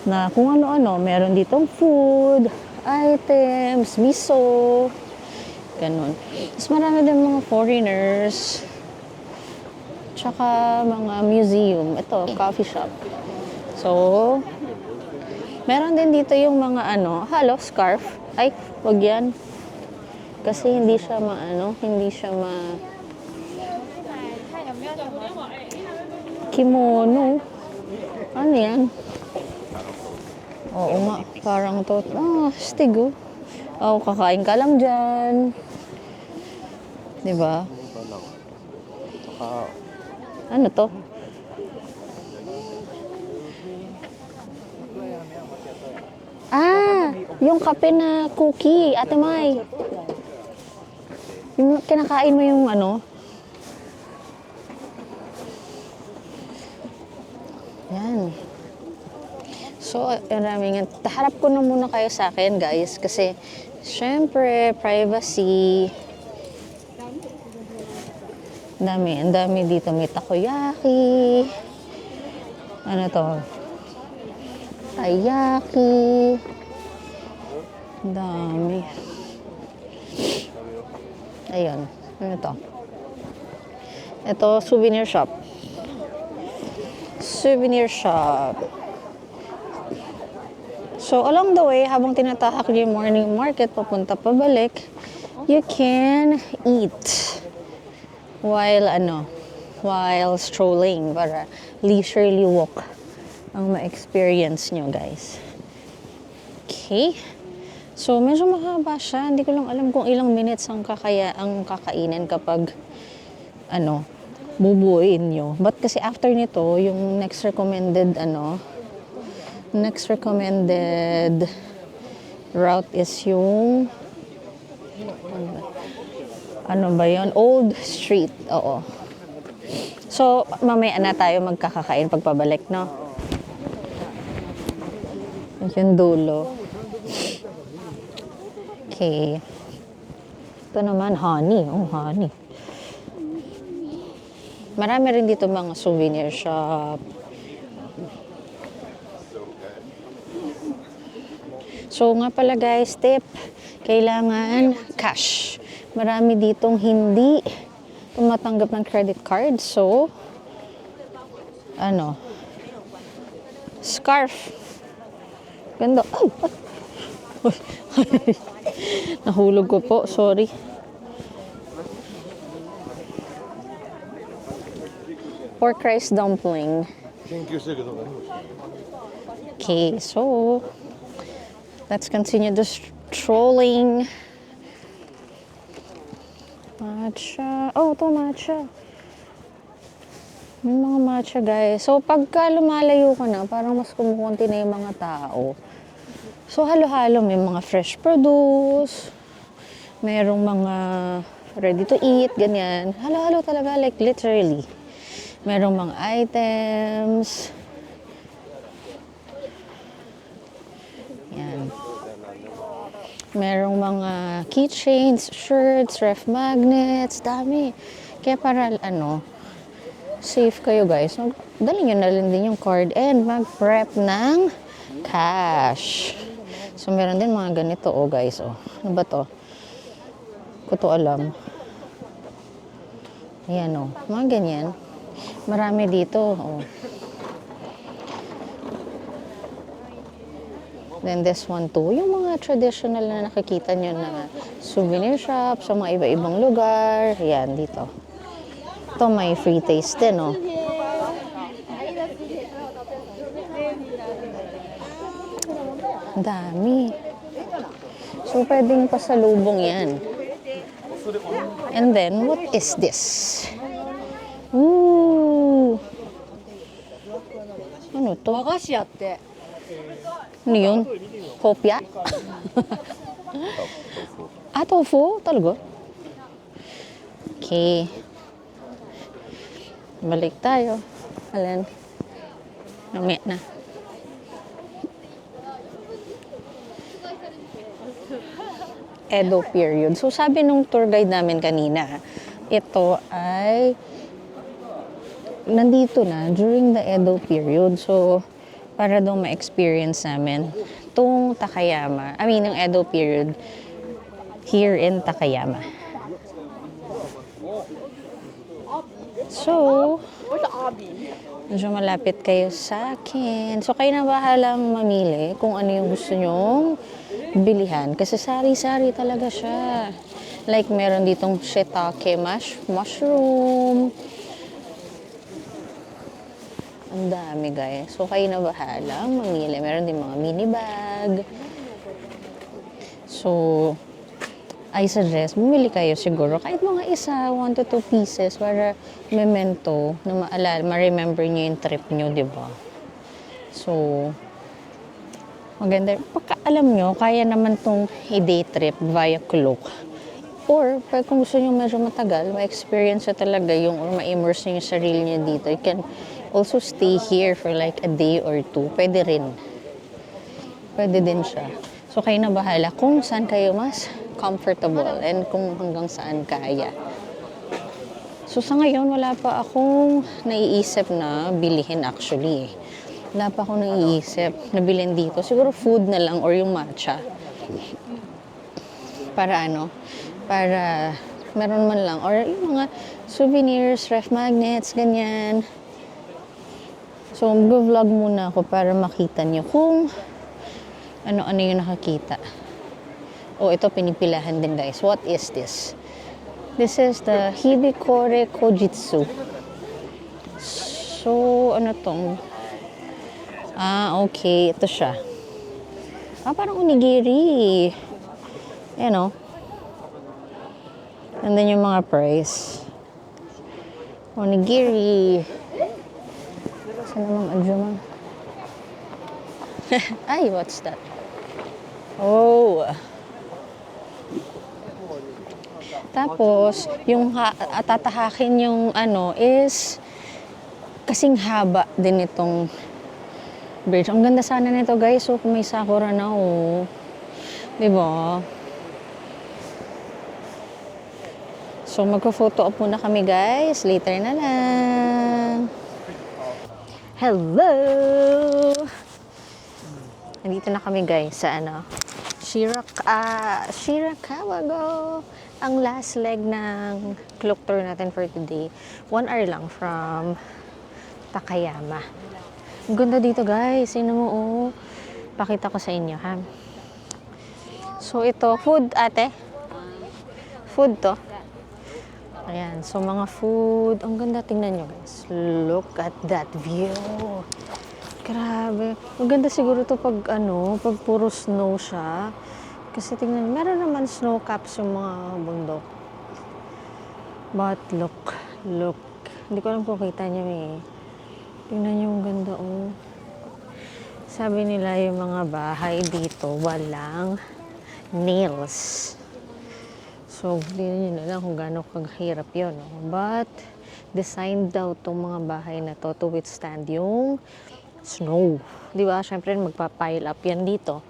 Na kung ano-ano, meron ditong food, items, miso, ganun. Tapos marami din mga foreigners, tsaka mga museum. Ito, coffee shop. So, meron din dito yung mga halo, scarf. Ay, wag yan. Kasi hindi siya hindi siya kimono. Ano yan? Oo nga, parang to. Stig oh. Oh, kakain ka lang dyan. Diba? Ano to? Ah, yung kape na cookie, Ate Mai. Yung kinakain mo yung Yan. So, maraming harap ko na muna kayo sa akin, guys. Kasi, syempre, privacy. Ang dami dito. May takoyaki. Ano to? Taiyaki. Ang dami. Ayun. Ano to? Ito, souvenir shop. Souvenir shop. So, along the way, habang tinatahak niyo yung morning market, papunta pabalik, you can eat while strolling para leisurely walk ang ma-experience nyo, guys. Okay. So, medyo mahaba siya. Hindi ko lang alam kung ilang minutes ang kakainin kapag bubuuin nyo. But kasi after nito, yung next recommended route is yung Old Street. Oo. So, mamaya na tayo magkakakain pagpabalik, no? Yung dulo. Okay. Ito naman, honey. Oh, honey. Marami rin dito mga souvenir shop. So nga pala guys, tip, kailangan cash. Marami ditong hindi tumatanggap ng credit card. So, ano, scarf. Ganda. Ay! Nahulog ko po, sorry. Pork rice dumpling. Okay, so let's continue the strolling. Matcha. Oh, ito matcha. May mga matcha, guys. So, pagka lumalayo ka na, parang mas kumukunti na yung mga tao. So, halo-halo. May mga fresh produce. Merong mga ready to eat, ganyan. Halo-halo talaga, like literally. Merong mga items. Yan. Merong mga keychains, shirts, ref magnets, dami. Kaya para, safe kayo guys. Dali nyo na lang din yung card and mag-prep ng cash. So, meron din mga ganito, guys, Ano ba to? Ko to alam. Ayan, mga ganyan. Marami dito, Then this one too, yung mga traditional na nakikita nyo na souvenir shop sa mga iba-ibang lugar. Yan, dito. Ito may free taste din, Ang dami. So, pwedeng pasalubong yan. And then, what is this? Ooh! Ano to? 和菓子やって Ano yun? Kopya? Tofu? Talaga? Okay. Balik tayo. Alin? Namaya na. Edo period. So, sabi nung tour guide namin kanina, ito ay nandito na during the Edo period. So, para daw ma-experience namin itong Takayama. Yung Edo period here in Takayama. So, medyo malapit kayo sa akin. So, kayo na bahalang mamili kung ano yung gusto nyong bilihan. Kasi sari-sari talaga siya. Like, meron ditong shiitake mushroom. Ang dami, guys. So, kayo na bahalang mamili. Meron din mga mini bag. So, I suggest, bumili kayo siguro. Kahit mga isa, 1 to 2 pieces para memento na maalala, ma-remember nyo yung trip nyo, di ba? So, maganda. Pagka alam nyo, kaya naman tong i-day trip via Klook. Or, pag kung gusto nyo medyo matagal, ma-experience nyo talaga yung, or ma-immerse nyo yung sarili nyo dito. You can also stay here for like a day or 2. Pwede rin. Pwede din siya. So, kayo na bahala kung saan kayo mas comfortable and kung hanggang saan kaya. So, sa ngayon, wala pa akong naiisip na bilihin actually. Wala pa akong naiisip na bilhin dito. Siguro food na lang or yung matcha. Para para meron man lang. Or yung mga souvenirs, ref magnets, ganyan. So, mag-vlog muna ako para makita nyo kung ano-ano yung nakakita. Ito pinipilahan din, guys. What is this? This is the Hibikore Kojitsu. So, ano tong? Okay. Ito siya. Parang onigiri. And then yung mga price. Onigiri. Saan namang adjuma? Ay, what's that? Tapos, yung tatahakin yung is kasing haba din itong bridge. Ang ganda sana nito guys. So, kung may sakura na oh. Diba? So, magpo-photo op muna kami guys. Later na lang. Hello! Nandito na kami guys sa ano. Shirakawago. Ang last leg ng cloak tour natin for today. 1 hour lang from Takayama. Ang ganda dito guys. Sino mo oh. Pakita ko sa inyo ha. So ito, food ate. Food to. Ayan, so mga food. Ang ganda, tingnan nyo guys. Look at that view. Grabe. Maganda siguro to pag ano, pag puro snow siya. Kasi tingnan, meron naman snow caps yung mga bundok. But look. Hindi ko alam kung kita nyo eh. Tingnan nyo ang ganda oh. Sabi nila yung mga bahay dito, walang nails. So, hindi nyo na lang kung gaano kaghirap yun. No? But, designed daw itong mga bahay na to withstand yung snow. Di ba? Siyempre, magpa-pile up yan dito.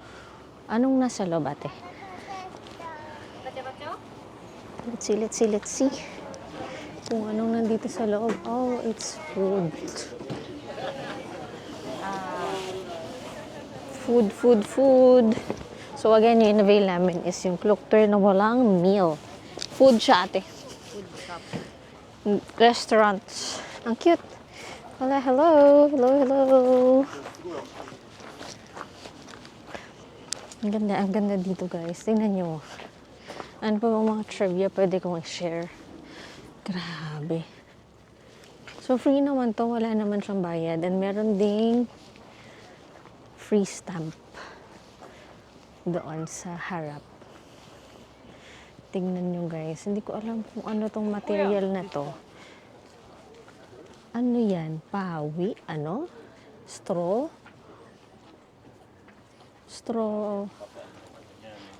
Anong nasa loob, ate? Let's see. Kung anong nandito sa loob. Oh, it's food. Food. So, again, yung in-avail namin is yung cloak tour na walang meal. Food siya, ate. Food shop. Restaurants. Ang cute. Hello. Ang ganda dito guys. Tingnan nyo. Ano pa bang mga trivia pwede kong i-share? Grabe. So, free naman to. Wala naman siyang bayad. And meron ding free stamp doon sa harap. Tingnan nyo guys. Hindi ko alam kung ano tong material na to. Ano yan? Pawi? Ano? Straw?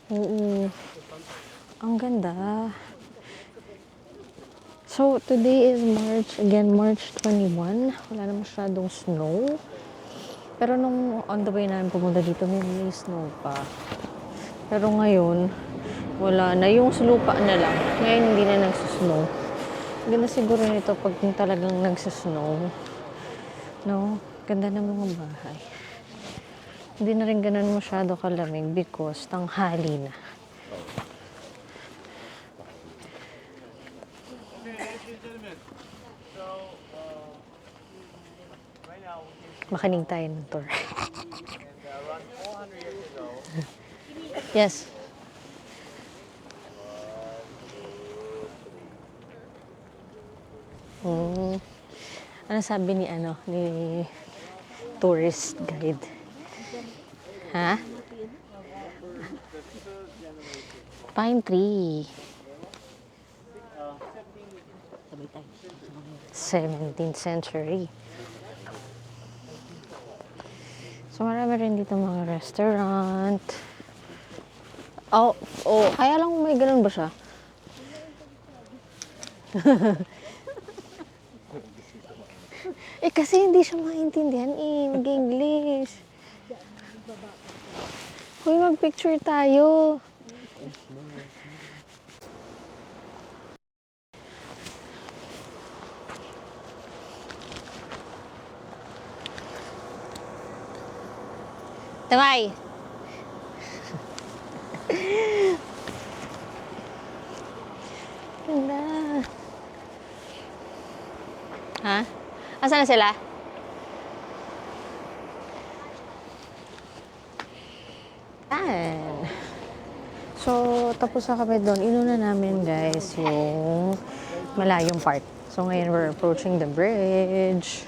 Oo. Ang ganda. So, today is March 21. Wala na masyadong snow. Pero nung on the way namin pumunta dito, may snow pa. Pero ngayon, wala na. Yung lupa na lang. Ngayon, hindi na nagsusnow. Ganda siguro nito pag talagang nagsusnow. No? Ganda ng mga bahay. Hindi na rin ganun masyado kalamig because tanghali na. Makinig tayo ng tour. Yes. Ano sabi ni tourist guide? Ha? Pine tree. 17th century. So, marami rin dito mga restaurant. Oh, kaya lang may ganun ba siya? Kasi hindi siya maintindihan mag-English. Hoy, mag-picture tayo. Tamay! Ganda. Ha? Asan na sila? So, tapos na kami doon. Inuna namin, guys, yung malayong part. So, ngayon we're approaching the bridge.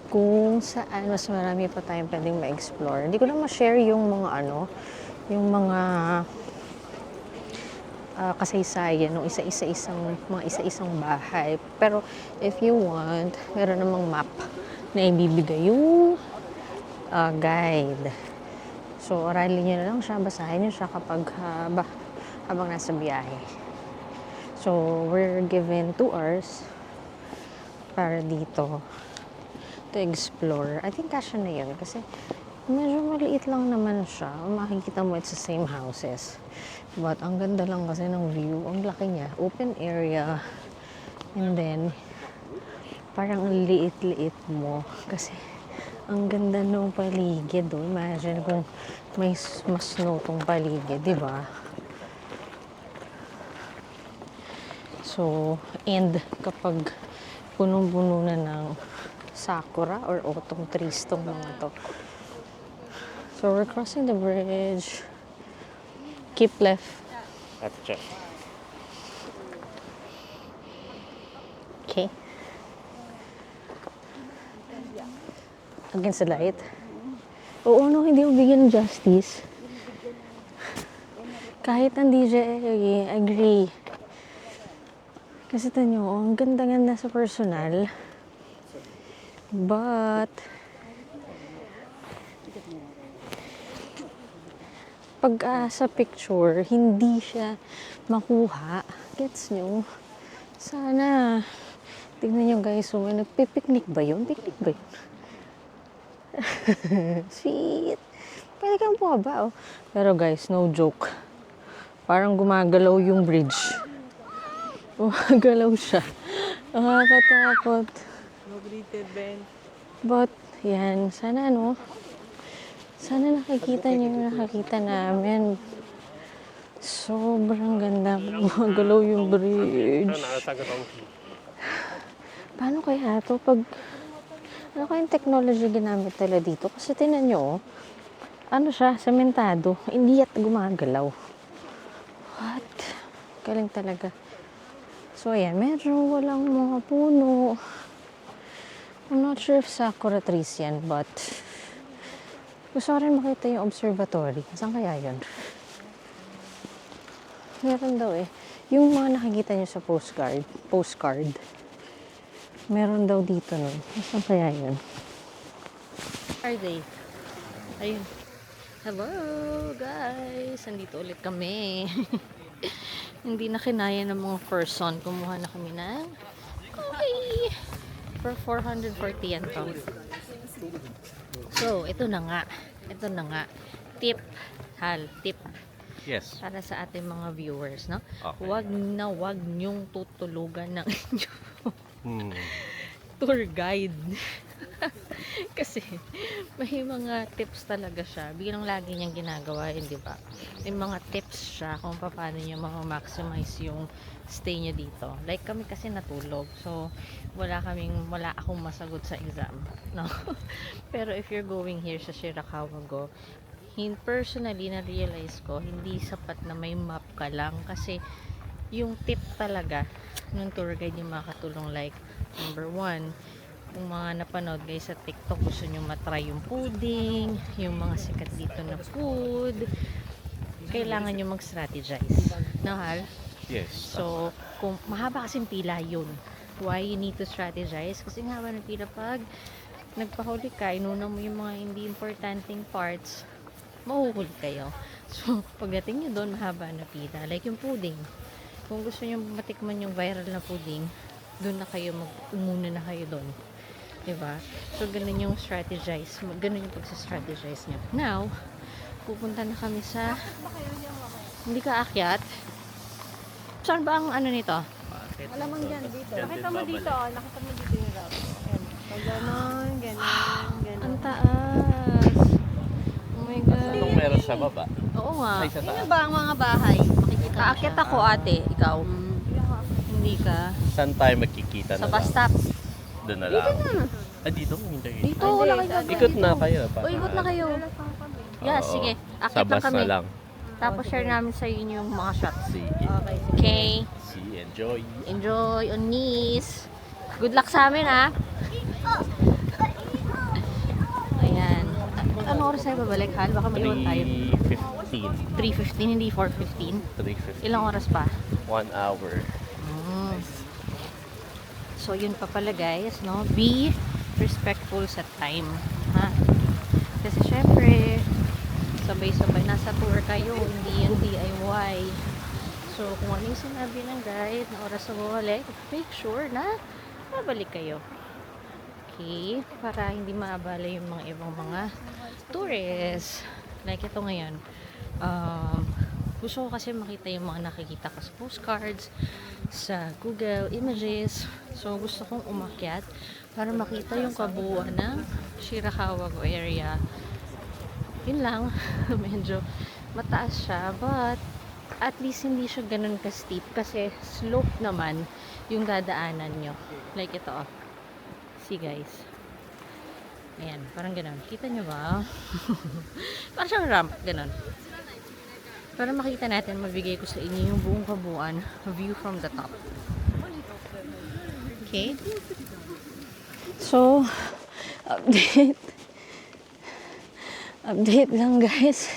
Kung saan mas marami pa tayong pwedeng ma-explore. Hindi ko na ma-share yung mga yung mga kasaysayan ng isa-isang bahay. Pero if you want, meron namang map na ibibigay yung guide. So, aralin nyo na lang siya, basahin nyo siya kapag habang nasa biyahe. So, we're given 2 hours para dito. to explore. I think kasya na yun kasi medyo maliit lang naman siya. Makikita mo it's the same houses. But ang ganda lang kasi ng view. Ang laki niya. Open area. And then, parang ang liit-liit mo. Kasi ang ganda ng paligid. Oh. Imagine kung may mas snow tong paligid. Diba? So, and kapag punong-puno na ng sakura or autumn trees tong mga to. So, we're crossing the bridge. Keep left. At check. Okay. Against the light. Oo, no, hindi mo bigyan ng justice. Kahit ang DJ, agree. Kasi tanyo, ang ganda-ganda sa personal. But, pag sa picture, hindi siya makuha. Gets nyo? Sana, tignan nyo guys, so, nagpipiknik ba yun? Picnic ba yun? Sweet. Pwede kang bumaba, oh. Pero guys, no joke. Parang gumagalaw yung bridge. Gumagalaw siya. Nakakatakot. But, yan. Sana, no? Sana nakikita namin. Sobrang ganda. Gumagalaw yung bridge. Paano kaya to pag... Ano kayang technology ginamit nila dito? Kasi tinan nyo, oh. Ano siya? Sementado. Hindi at gumagalaw. What? Galing talaga. So, ayan. Medyo walang mga puno. I'm not sure if sakura trees yan, but gusto ko rin makita yung observatory. Saan kaya yun? Meron daw eh. Yung mga nakikita nyo sa postcard. Meron daw dito nun. Saan kaya yun? Are they? Ayun. Hello, guys! Andito ulit kami. Hindi na kinaya ng mga person. Kumuha na kami ng coffee. For 440 yan to. So, ito na nga. Ito na nga. Tip. Tip. Yes. Para sa ating mga viewers, no? Okay. Wag nyong tutulugan ng inyong Hmm. tour guide. Kasi may mga tips talaga siya. Bilang lagi niyang ginagawa yun, di ba? May mga tips siya kung paano niya ma-maximize yung stay niya dito. Like kami kasi natulog. So, wala akong masagot sa exam. No? Pero if you're going here sa Shirakawa-go, personally na-realize ko, hindi sapat na may map ka lang. Kasi yung tip talaga ng tour guide yung makatulong. Like, number 1, kung mga napanood guys sa TikTok, gusto nyo matry yung pudding, yung mga sikat dito na food, kailangan nyo mag-strategize. No, Hal? Yes. So, kung mahaba kasing pila yun, why you need to strategize? Kasi nga ba ng pila pag nagpahuli ka, inuna mo yung mga hindi importanteng parts, mahuhuli kayo. So, pagdating nyo doon, mahaba na pila. Like yung pudding. Kung gusto nyo matikman yung viral na pudding, doon na kayo, umuna na kayo doon. Diba? So, ganun yung strategize. Ganun yung pagsa-strategize nyo. Now, pupunta na kami sa... Hindi ka akyat? Saan ba ang ano nito? Alamang dyan, dito. Nakita mo dito, Nakita mo dito yung route. Ayan. So, ganon. Ang taas. Oh my God. Anong meron sa baba? Oo nga. Ay, sa Yun taas. ba ang mga bahay? Makikita mo Aakyat siya. ako ate. Ikaw? Hindi ka. Saan tayo magkikita Sa na bus lang? stop. Doon na lang. Ah, dito? Hindi. Dito, wala kayo gagawin Ikot dito. na kayo. O, ikot na kayo. Yeah, Oo. sige. Sa Akit lang bus kami. na lang. Tapos share namin sa inyo yung mga shots. Sige. Okay. See, enjoy. Enjoy on knees. Good luck sa amin, ha? Ayan. Ano oras tayo babalik, Hal? Baka maiwan tayo. 3:15. 3:15, hindi 4:15. 3:15. Ilang oras pa? 1 hour. So, yun pa pala guys, no? Be respectful sa time, ha? Kasi syempre, sabay-sabay nasa tour kayo, hindi yung DIY. So, kung ano yung sinabi ng guide na oras na bumalik, make sure na babalik kayo. Okay? Para hindi maabala yung mga ibang mga tourists. Like ito ngayon. Gusto ko kasi makita yung mga nakikita ko sa postcards, sa Google Images. So, gusto kong umakyat para makita yung kabuuan ng Shirakawa-go area. Yun lang. Medyo mataas siya. But, at least hindi siya ganun ka-steep kasi slope naman yung dadaanan nyo. Like ito, oh. See, guys. Ayan, parang ganun. Kita nyo ba? Parang siyang ramp, ganun. Para makita natin, mabigay ko sa inyo yung buong kabuuan, view from the top. Okay? So, update. Update lang, guys.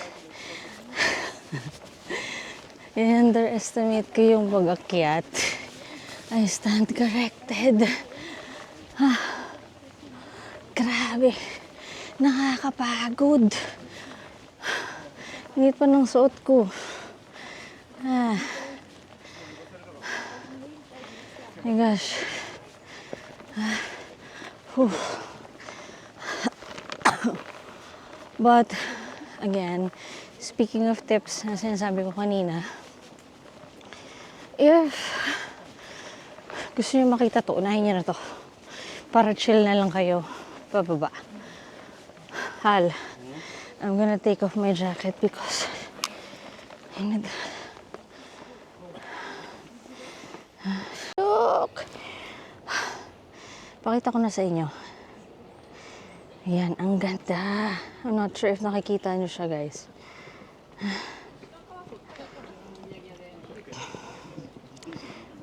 I-underestimate ko yung pag-akyat. I stand corrected. Grabe. Nakakapagod. Init pa ng suot ko. My gosh. But, again, speaking of tips na sinasabi ko kanina, if gusto niyo makita to, unahin niyo na to. Para chill na lang kayo. Pababa. Hal. I'm gonna take off my jacket because I need... Look! Pakita ko na sa inyo. Ayan, ang ganda. I'm not sure if nakikita nyo siya, guys.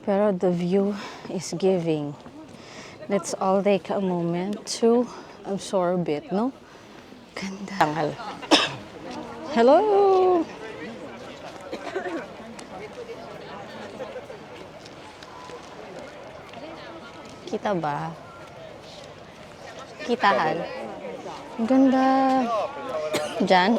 Pero the view is giving. Let's all take a moment to absorb it, no? Ganda. Tanghal. Hello! Kita ba? Kita, Hal? Ang ganda. Diyan?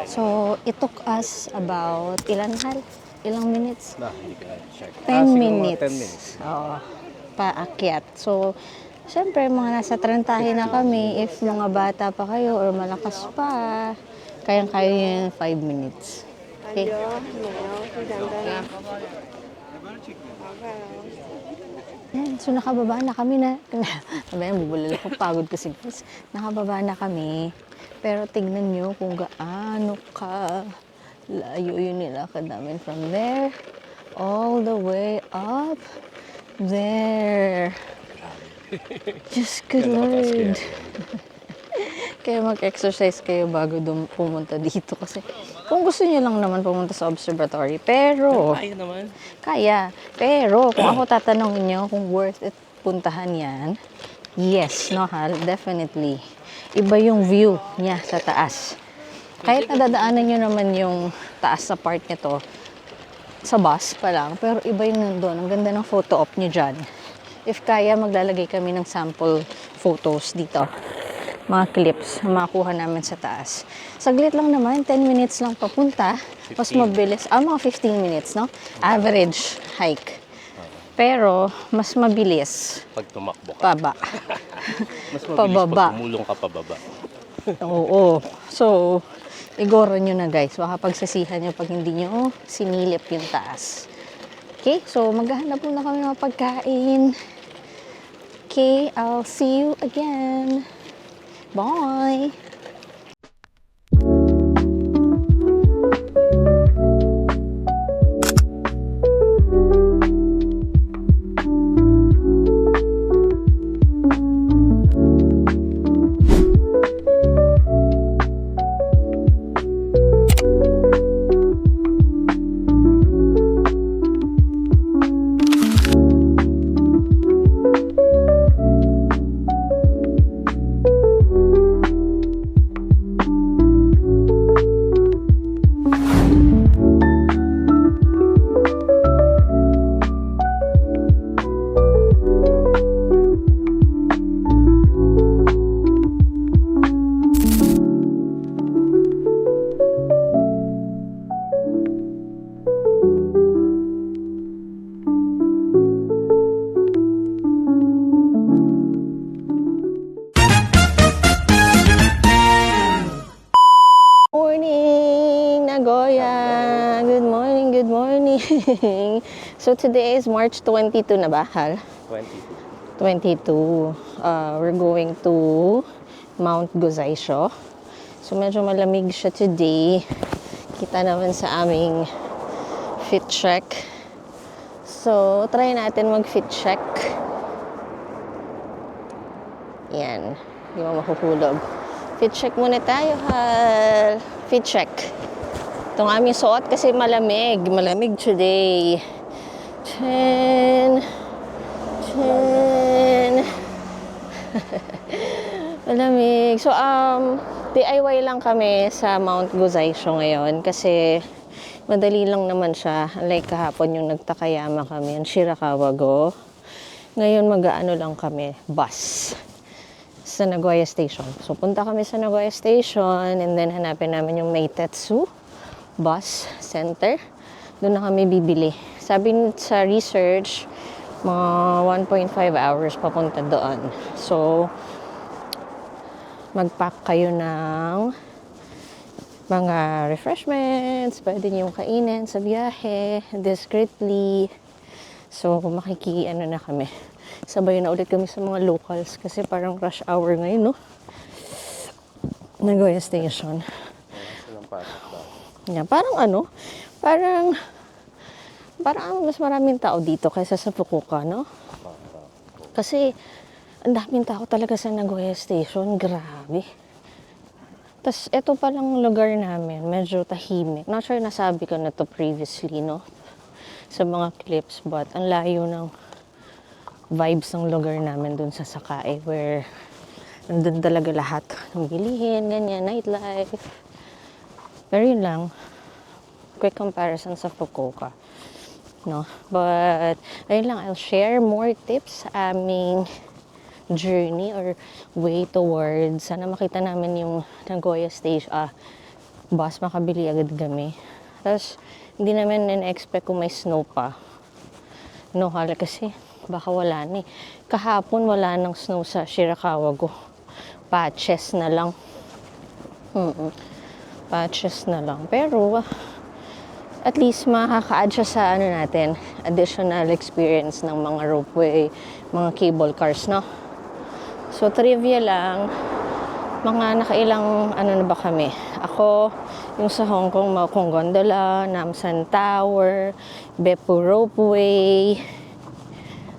So, it took us about ilan, Hal? Ilang minutes? 10 minutes. 10 minutes. Oo. Paakyat. So, syempre, mga nasa 30 na kami. If mga bata pa kayo or malakas pa, kayang-kaya yun 5 minutes. Okay? Yan, so nakababa na kami na. Sabi, bubulala ko, pagod kasi. Nakababa na kami. Pero tignan nyo kung gaano ka layo yun nilakad namin from there all the way up there. Just good Lord. Kaya mag-exercise kayo bago pumunta dito kasi kung gusto niyo lang naman pumunta sa observatory, pero Kaya naman. kaya, pero kung ako tatanungin niyo kung worth it puntahan yan, yes, no, Hal, definitely. Iba yung view niya sa taas. Kahit nadadaanan nyo naman yung taas sa part nito sa bus pa lang, pero iba yung nandun. Ang ganda ng photo op nyo dyan. If kaya, maglalagay kami ng sample photos dito. Mga clips na makuha namin sa taas. Saglit lang naman, 10 minutes lang papunta. Mas mabilis. Mga 15 minutes, no? Average hike. Pero, mas mabilis. Pag tumakbo ka. Paba. Mas mabilis Pababa. pag tumulong ka pababa. Oo. So, igoro nyo na, guys. Baka pagsasihan nyo pag hindi nyo sinilip yung taas. Okay? So, maghahanap muna kami ng pagkain. Okay? I'll see you again. Bye! morning. So today is March 22 na ba, Hal? 22. We're going to Mount Gozaisho. So medyo malamig siya today. Kita naman sa aming fit check. So try natin mag fit check. Yan. Hindi mo mahuhulog. Fit check muna tayo, Hal. Fit check. Itong aming suot kasi malamig. Malamig today. Chin. Malamig. So, DIY lang kami sa Mount Gozaisho ngayon kasi madali lang naman siya. Unlike kahapon yung nagtakayama kami, ang Shirakawa-go. Ngayon mag-aano lang kami, bus sa Nagoya Station. So, punta kami sa Nagoya Station and then hanapin namin yung Meitetsu Bus Center. Doon na kami bibili. Sabi sa research, mga 1.5 hours papunta doon. So, mag-pack kayo ng mga refreshments, pwede niyong kainin sa biyahe, discreetly. So, ano na kami. Sabay na ulit kami sa mga locals kasi parang rush hour ngayon, no? Nagoya Station. Yeah, parang mas maraming tao dito kaysa sa Fukuoka, no? Kasi ang daming tao talaga sa Nagoya Station. Grabe. Tapos, ito palang lugar namin. Medyo tahimik. Not sure nasabi ko na to previously, no? Sa mga clips. But, ang layo ng vibes ng lugar namin dun sa Sakae. Where, nandun talaga lahat. Ng bilihin, ganyan, nightlife. Pero yun lang. Quick comparison sa Fukuoka. No? But, ayun lang. I'll share more tips sa aming journey or way towards sana makita namin yung Nagoya Station bus, makabili agad kami. Tapos hindi namin in-expect kung may snow pa, no? Hala, kasi baka wala na kahapon wala nang snow sa Shirakawa-go, patches na lang. Patches na lang, pero at least makaka-add siya sa natin, additional experience ng mga ropeway, mga cable cars, no? So, trivia lang, mga nakailang na ba kami? Ako, yung sa Hong Kong, Maokong Gondola, Namsan Tower, Beppu Ropeway,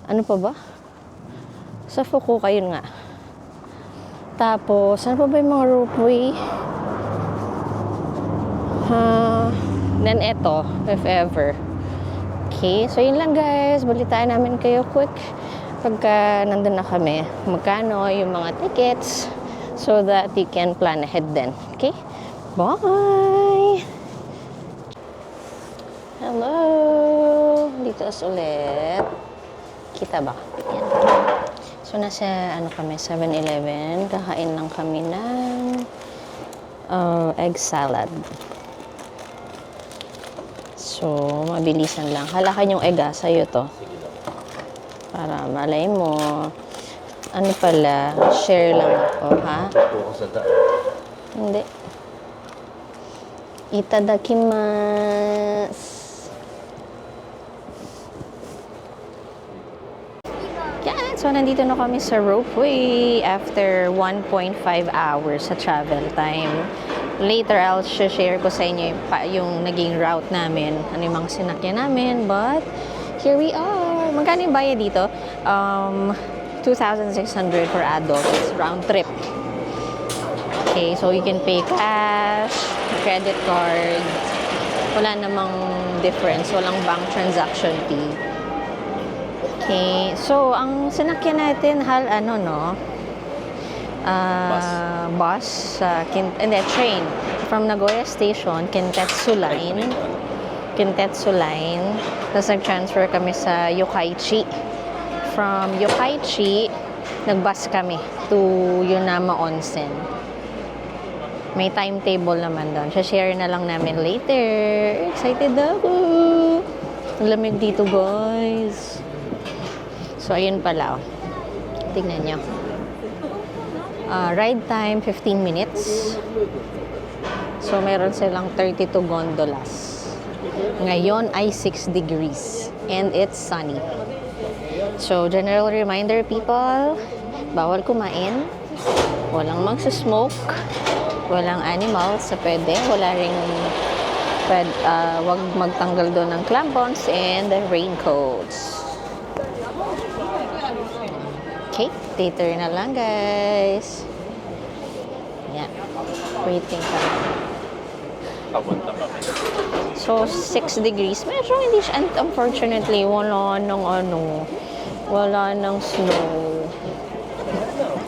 ano pa ba? Sa Fukuoka, yun nga. Tapos, ano pa ba yung mga ropeway? Then eto, if ever. Okay, so yun lang guys, balitaan namin kayo quick pagka nandun na kami, magkano yung mga tickets so that you can plan ahead then. Okay? Bye! Hello! Dito ulit. Kita ba? Yan. So, nasa kami, 7-Eleven. Kakain lang kami ng egg salad. So, mabilisan lang. Halakan yung egg sa'yo to. Para malay mo. Ano pala, share lang ako, ha? Hindi. Itadakimasu. Yan. So, nandito na kami sa ropeway after 1.5 hours sa travel time. Later, I'll share ko sa inyo yung naging route namin. Ano yung mga sinakyan namin. But, here we are. Magkano yung bayad dito? 2,600 for adults. Round trip. Okay, so you can pay cash, credit card. Wala namang difference. Walang bank transaction fee. Okay, so ang sinakyan natin, bus, train from Nagoya Station, Kintetsu Line. Tapos nag-transfer kami sa Yokkaichi. From Yokkaichi, nag-bus kami to Yonama Onsen. May timetable naman doon. Share na lang namin later. Excited ako! Ang lamig dito, guys. So, ayun pala. Tingnan nyo. Ride time, 15 minutes. So, meron silang 32 gondolas. Ngayon ay 6 degrees and it's sunny. So, general reminder people, bawal kumain, walang magsa-smoke, walang animals sa pwede, wala ring wag magtanggal doon ng crampons and raincoats. Okay, later na lang guys. Yan. Waiting pa lang. Papunta pa. So, 6 degrees. Medyo hindi siya, and unfortunately, wala nang snow.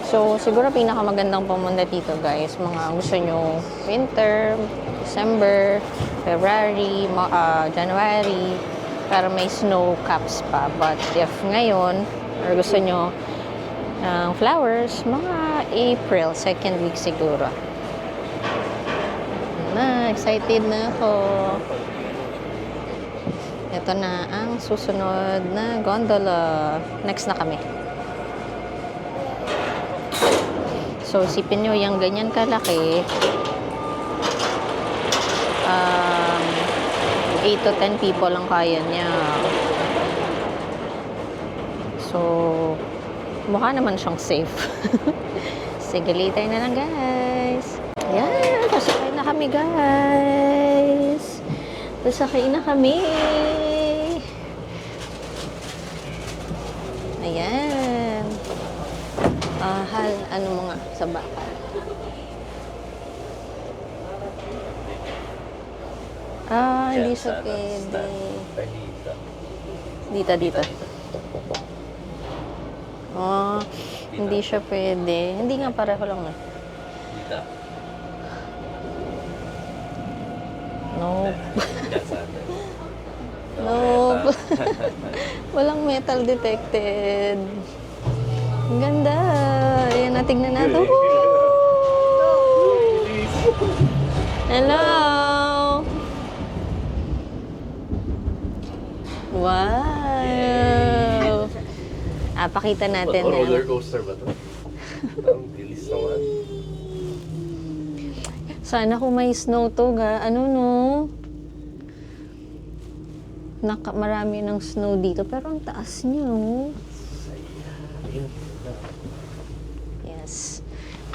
So, siguro pinakamagandang pumunta dito, guys. Mga gusto nyo winter, December, February, January, para may snow caps pa. But if ngayon, or gusto nyo ng flowers, mga April, second week siguro. Excited na ako. Ito na ang susunod na gondola. Next na kami. So, isipin nyo, yung ganyan kalaki, 8 to 10 people lang kaya niya. So, mukha naman siyang safe. Sige, later na lang, guys. Yan, pasakay na kami, guys. Pasakay na kami. Ayan. Ano mga sa bakal? Hindi siya pwede. Dito. Hindi siya pwede. Hindi nga, pareho lang na. Nope. Nope. Walang metal detected. Ang ganda. Ayan na, tignan natin. Hello! Wow! Pakita natin. Roller coaster ba ito? Ang bilis naman. Sana kung may snow to, marami ng snow dito, pero ang taas niya, oh. Yes.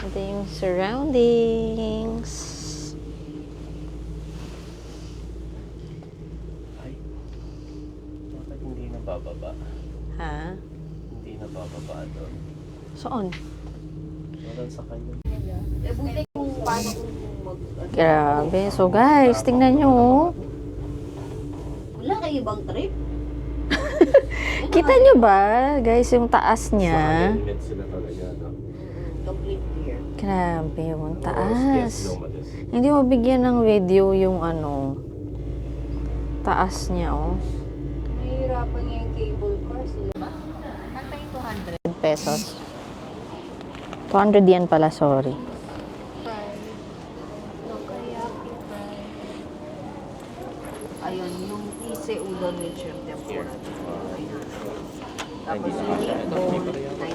Ito yung surroundings. Ay, bakit hindi nabababa? Ha? Hindi nabababa doon. Saan? Walang sa kanya. Grabe. So guys, tingnan nyo, oh. Wala kayo ibang trip? Kita nyo ba, guys, yung taas niya? Minutes sila talaga, no? Complete year. Grabe, yung Yes, taas. no, malis. Hindi mo bigyan ng video yung taas niya, oh. Mahirapan niya yung cable car sila. Pesos. 200 yan pala, sorry. Ayun, yung ise udon with shrimp tempura. Ay, hindi na siya. Ito, hindi pa rin.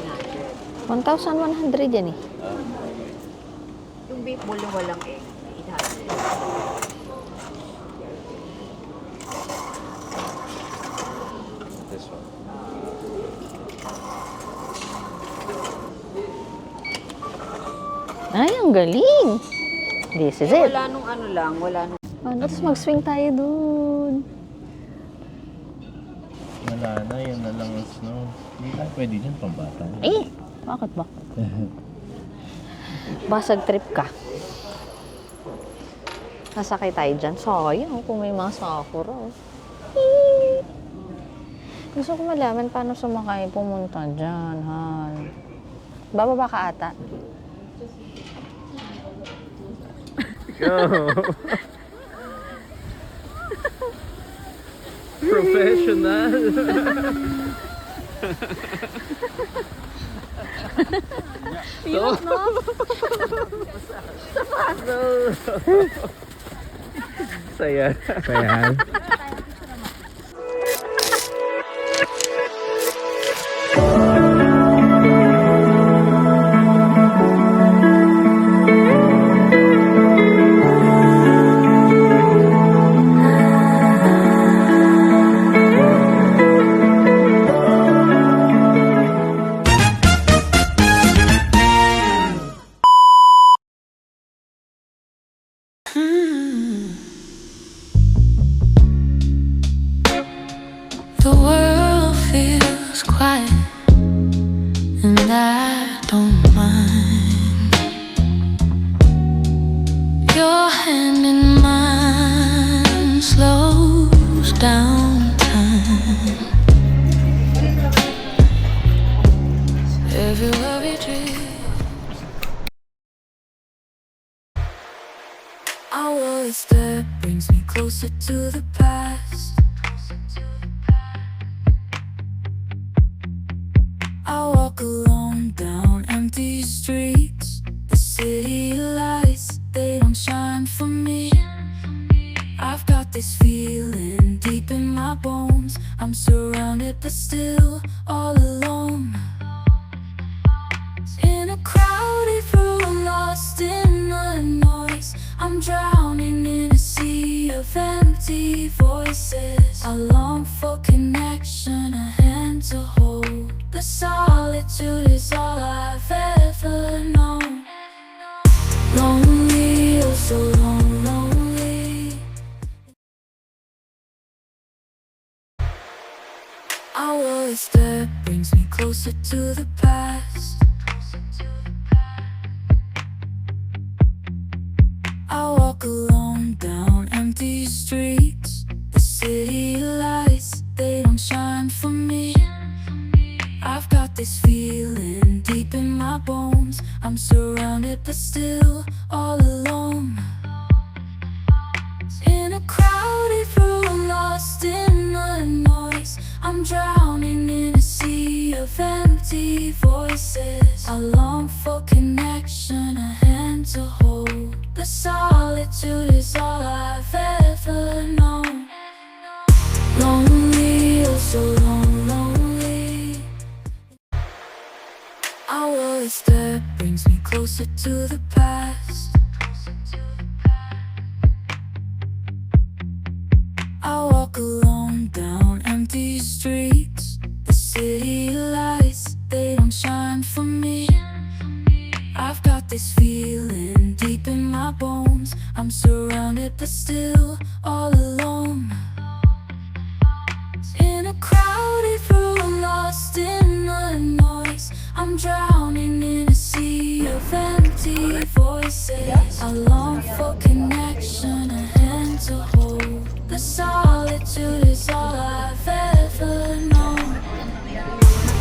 1,100 yan eh. Yung beef bowl yung walang egg, 800. This one. Ay, ang galing! This is it. Wala nung wala nung Tapos mag-swing tayo dun. Wala na, yun na lang ang snow. Hindi tayo pwede dyan, pambata. Bakit ba? Basag trip ka. Nasakay tayo dyan. Sayang kung may mga sakura. Gusto ko malaman paano sumakay pumunta dyan, Han. Bababa ka ata. Professional! Hirap, no? Saya. Saya. don't mind. Your hand in mine slows down time. Everywhere we drift, our words that brings me closer to the past. I walk alone down empty streets. The city lights, they don't shine for me. I've got this feeling deep in my bones. I'm surrounded but still all alone. In a crowded room, lost in the noise. I'm drowning in a sea of empty voices. I long for connection, a hand to hold. The solitude is all I've ever known. Lonely, oh so lonely. Our words that brings me closer to the past. I walk alone down empty streets. The city lights, they don't shine for me. I've got this feeling deep in my bones. I'm surrounded but still all alone. In a crowded room, lost in the noise. I'm drowning in a sea of empty voices. I long for connection, a hand to hold. The solitude is all I've ever known. Lonely, oh so lonely. Our words that brings me closer to the past. I walk alone down empty streets. The city lights, they don't shine for me. I've got this feeling deep in my bones. I'm surrounded but still all alone. In a crowded room, lost in the noise. I'm drowning in a sea of empty voices. I long for connection, a hand to hold. The solitude is all I've ever known.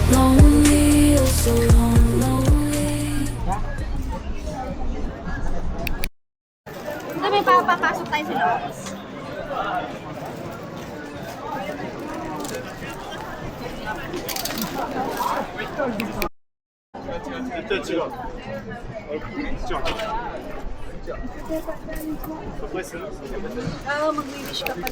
Lonely, oh so lonely. May papapasok tayo sa loob. Mag-wish ka pa.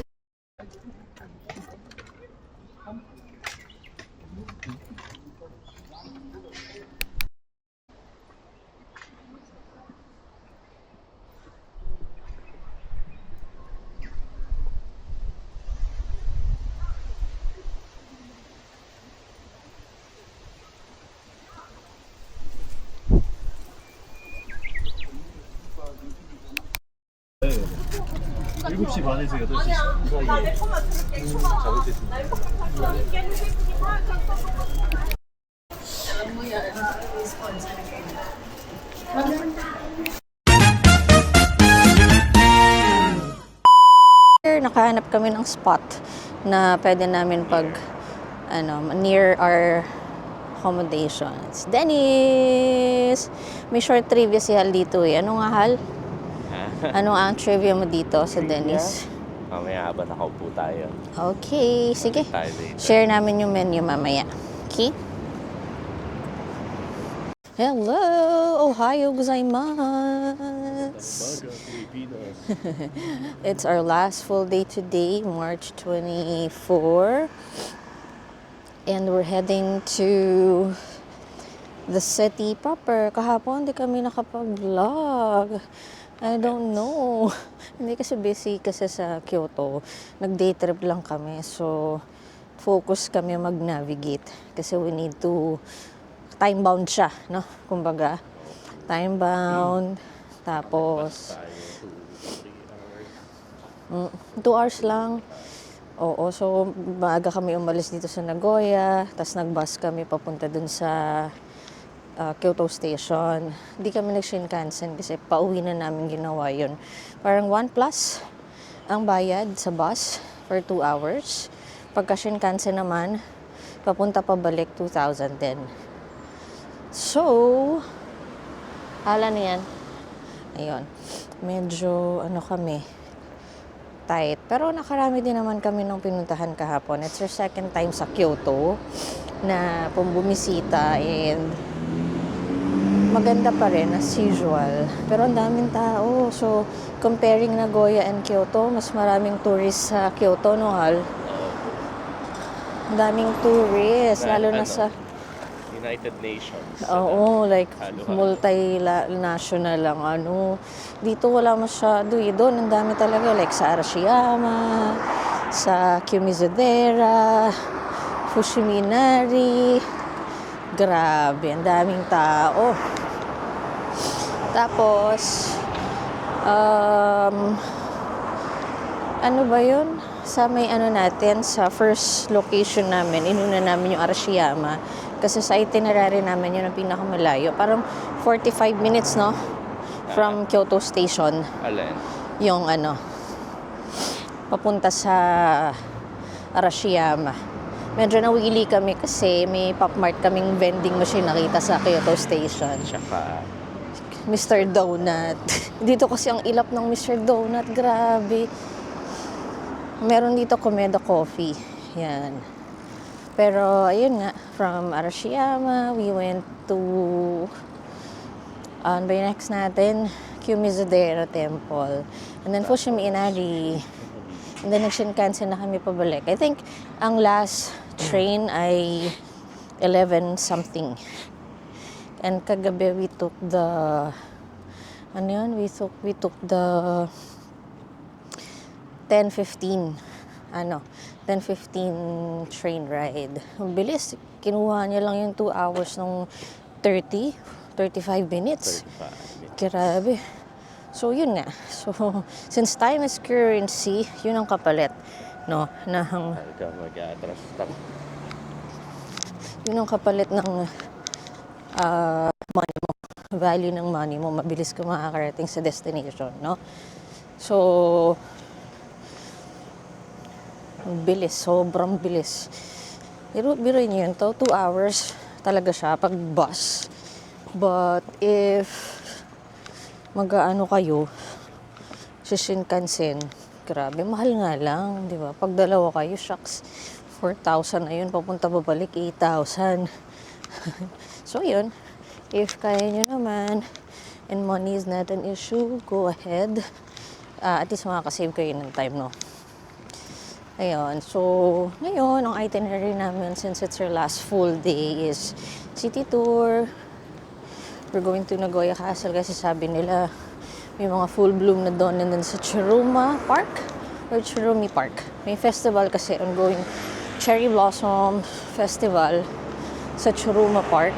Nakahanap kami ng spot na pwede namin pag near our accommodations. Dennis! May short trivia si Hal dito eh. Ano nga, Hal? Ano ang trivia mo dito sa Dennis? Mamaya habang nakaupo tayo. Okay, sige. Tayo later. Share namin yung menu mamaya. Okay? Hello! Ohayo gozaimasu! It's our last full day today, March 24. And we're heading to the city proper. Kahapon, hindi kami nakapag-vlog. I don't know. Hindi kasi busy kasi sa Kyoto. Nag-day trip lang kami. So, focus kami mag-navigate. Kasi we need to time-bound siya, no? Kumbaga, time-bound. Tapos, 2 hours lang. Oo, so maaga kami umalis dito sa Nagoya. Tapos nag-bus kami papunta dun sa Kyoto Station. Hindi kami nag-Shinkansen kasi pauwi na namin ginawa yun. Parang 1+ ang bayad sa bus for 2 hours. Pagka Shinkansen naman, papunta pabalik 2,000 din. So, hala na yan. Ayun. Medyo, kami, tight. Pero nakarami din naman kami nung pinuntahan kahapon. It's our second time sa Kyoto na bumisita and maganda pa rin as usual. Pero ang daming tao. So, comparing Nagoya and Kyoto, mas maraming tourists sa Kyoto, no, Hal? Ang daming tourists, lalo na sa... United Nations. Oo, like Halo-halo. multinational lang Dito wala masyado Doon ang dami talaga like sa Arashiyama, sa Kimizudera, Fushiminari. Grabe, ang daming tao. Tapos ano ba yun? Sa may natin, sa first location namin, inuna namin yung Arashiyama. Kasi sa itinerary namin, yun ang pinakamalayo. Parang 45 minutes, no? From Kyoto Station. Alin? Yung papunta sa Arashiyama. Medyo nawili kami kasi may Pop Mart kaming vending machine nakita sa Kyoto Station. Tsaka, Mr. Donut. Dito kasi ang ilap ng Mr. Donut. Grabe. Meron dito Komedo Coffee. Yan. Pero, ayun nga, from Arashiyama, we went to, by next natin, Kimizudera Temple. And then Fushimi Inari. And then nag-Shinkansen na kami pabalik. I think, ang last train ay 11 something. And kagabi, we took the, we took the 10:15 10:15 train ride. Ang bilis. Kinuha niya lang yung 2 hours nung 35 minutes. 35. Grabe. So, yun nga. So, since time is currency, yun ang kapalit. No? Hanggang mag-atras. Yun ang kapalit ng money mo. Value ng money mo. Mabilis ka makakarating sa destination. No? So, bilis, sobrang bilis. Biruin niyo yun to, 2 hours talaga siya pag bus. But if kayo, Shinkansen, grabe, mahal nga lang, di ba? Pag dalawa kayo, shucks, 4,000 na yun, papunta babalik, 8,000. So yun, if kaya nyo naman, and money is not an issue, go ahead. At least makakasave kayo ng time, no? Ayun, so ngayon, ang itinerary namin since it's our last full day is city tour. We're going to Nagoya Castle kasi sabi nila may mga full bloom na doon and then sa Chiruma Park or Chirumi Park. May festival kasi ongoing Cherry Blossom Festival sa Chiruma Park.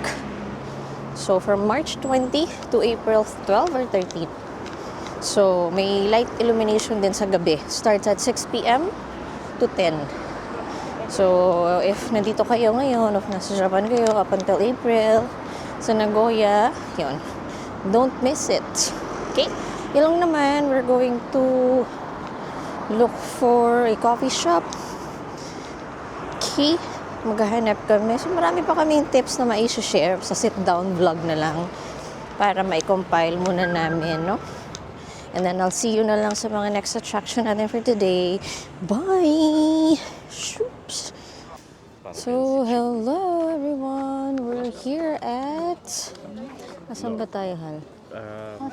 So from March 20 to April 12 or 13. So may light illumination din sa gabi. Starts at 6 p.m. to 10. So, if nandito kayo ngayon, if nasa Japan kayo up until April, sa Nagoya, yun. Don't miss it. Okay? Yun lang naman, we're going to look for a coffee shop. Okay? Maghahanap kami. So, marami pa kaming tips na ma-share sa sit-down vlog na lang para ma-compile muna namin, no? And then, I'll see you na lang sa mga next attraction natin for today. Bye! Shoops! So, hello everyone! We're here at... Asan ba tayo, Hal? I'm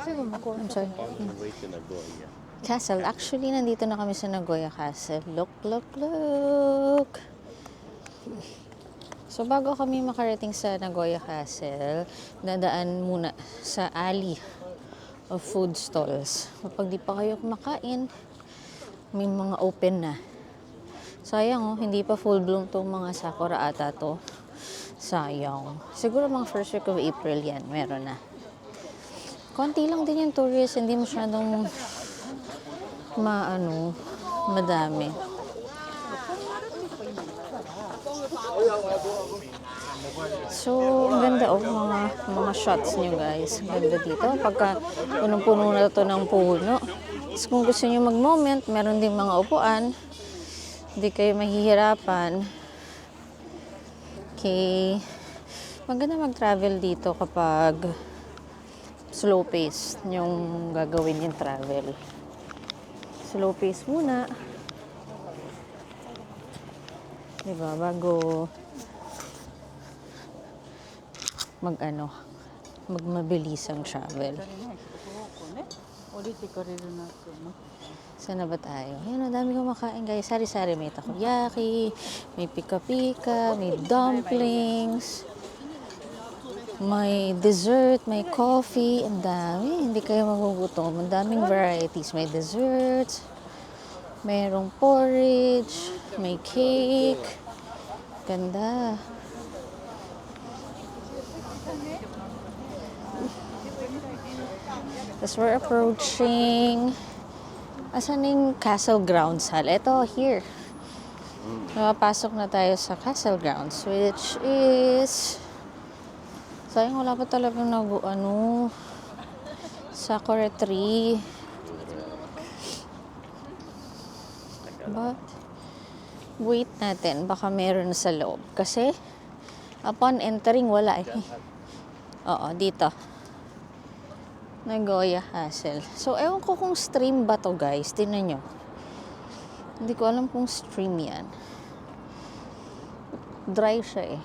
sorry. On the way to Nagoya. Castle. Actually, nandito na kami sa Nagoya Castle. Look, look, look! So, bago kami makarating sa Nagoya Castle, dadaan muna sa alley of food stalls. Kapag di pa kayo kumakain, may mga open na. Sayang, hindi pa full bloom tong mga sakura ata to. Sayang. Siguro mga first week of April yan, meron na. Konti lang din yung tourists, hindi masyadong madami. So, ang ganda mga shots nyo guys. Ang ganda dito. Pagka punong-puno na to ng puno. Tapos kung gusto nyo mag-moment, meron din mga upuan. Hindi kayo mahihirapan. Okay. Maganda mag-travel dito kapag slow pace yung gagawin yung travel. Slow pace muna. Diba? Bago magmabilis ang travel. Saan na ba tayo? Ayan, ang dami kumakain guys. Sari-sari. May takoyaki, may pika-pika, may dumplings, may dessert, may coffee. Ang dami. Hindi kayo magugutom. Ang daming varieties. May desserts, mayroong porridge, may cake. Ganda. Tapos we're approaching. Asan yung Castle Grounds Hall? Ito, here. Napapasok na tayo sa Castle Grounds, which is... Sayang wala pa talagang sakura tree. But, wait natin. Baka meron sa loob. Kasi, upon entering, wala eh. Oo, dito. Nagoya Castle. So, ewan ko kung stream ba to guys. Tingnan nyo. Hindi ko alam kung stream yan. Dry siya eh.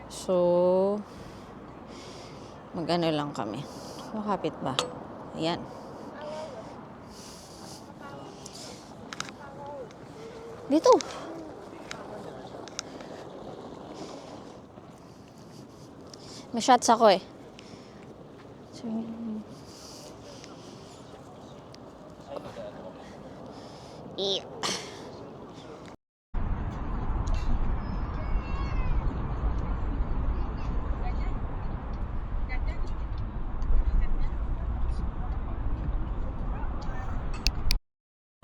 So, mag-ano lang kami. Makapit ba? Ayan. Dito. May shots ako eh. Yeah.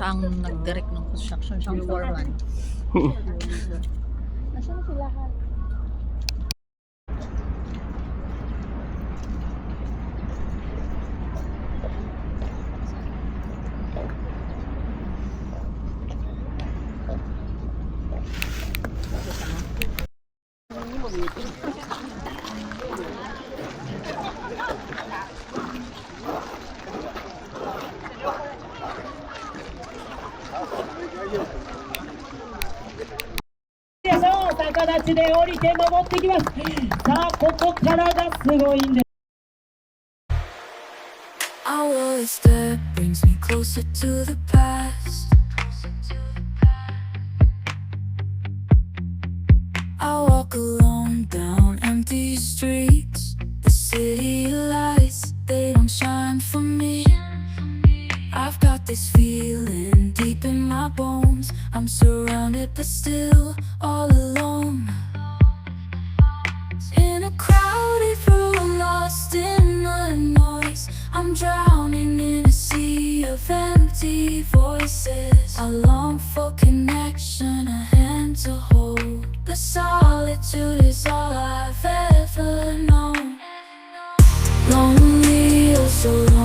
Ang nag-direct ng construction, siyang foreman. Nasaan sila lahat? Our step brings me closer to the past. I walk alone down empty streets. The city lights, they don't shine for me. I've got this feeling deep in my bones. I'm surrounded but still all alone. In a crowded room, lost in the noise. I'm drowning in a sea of empty voices. I long for connection, a hand to hold. The solitude is all I've ever known. Lonely, oh so lonely.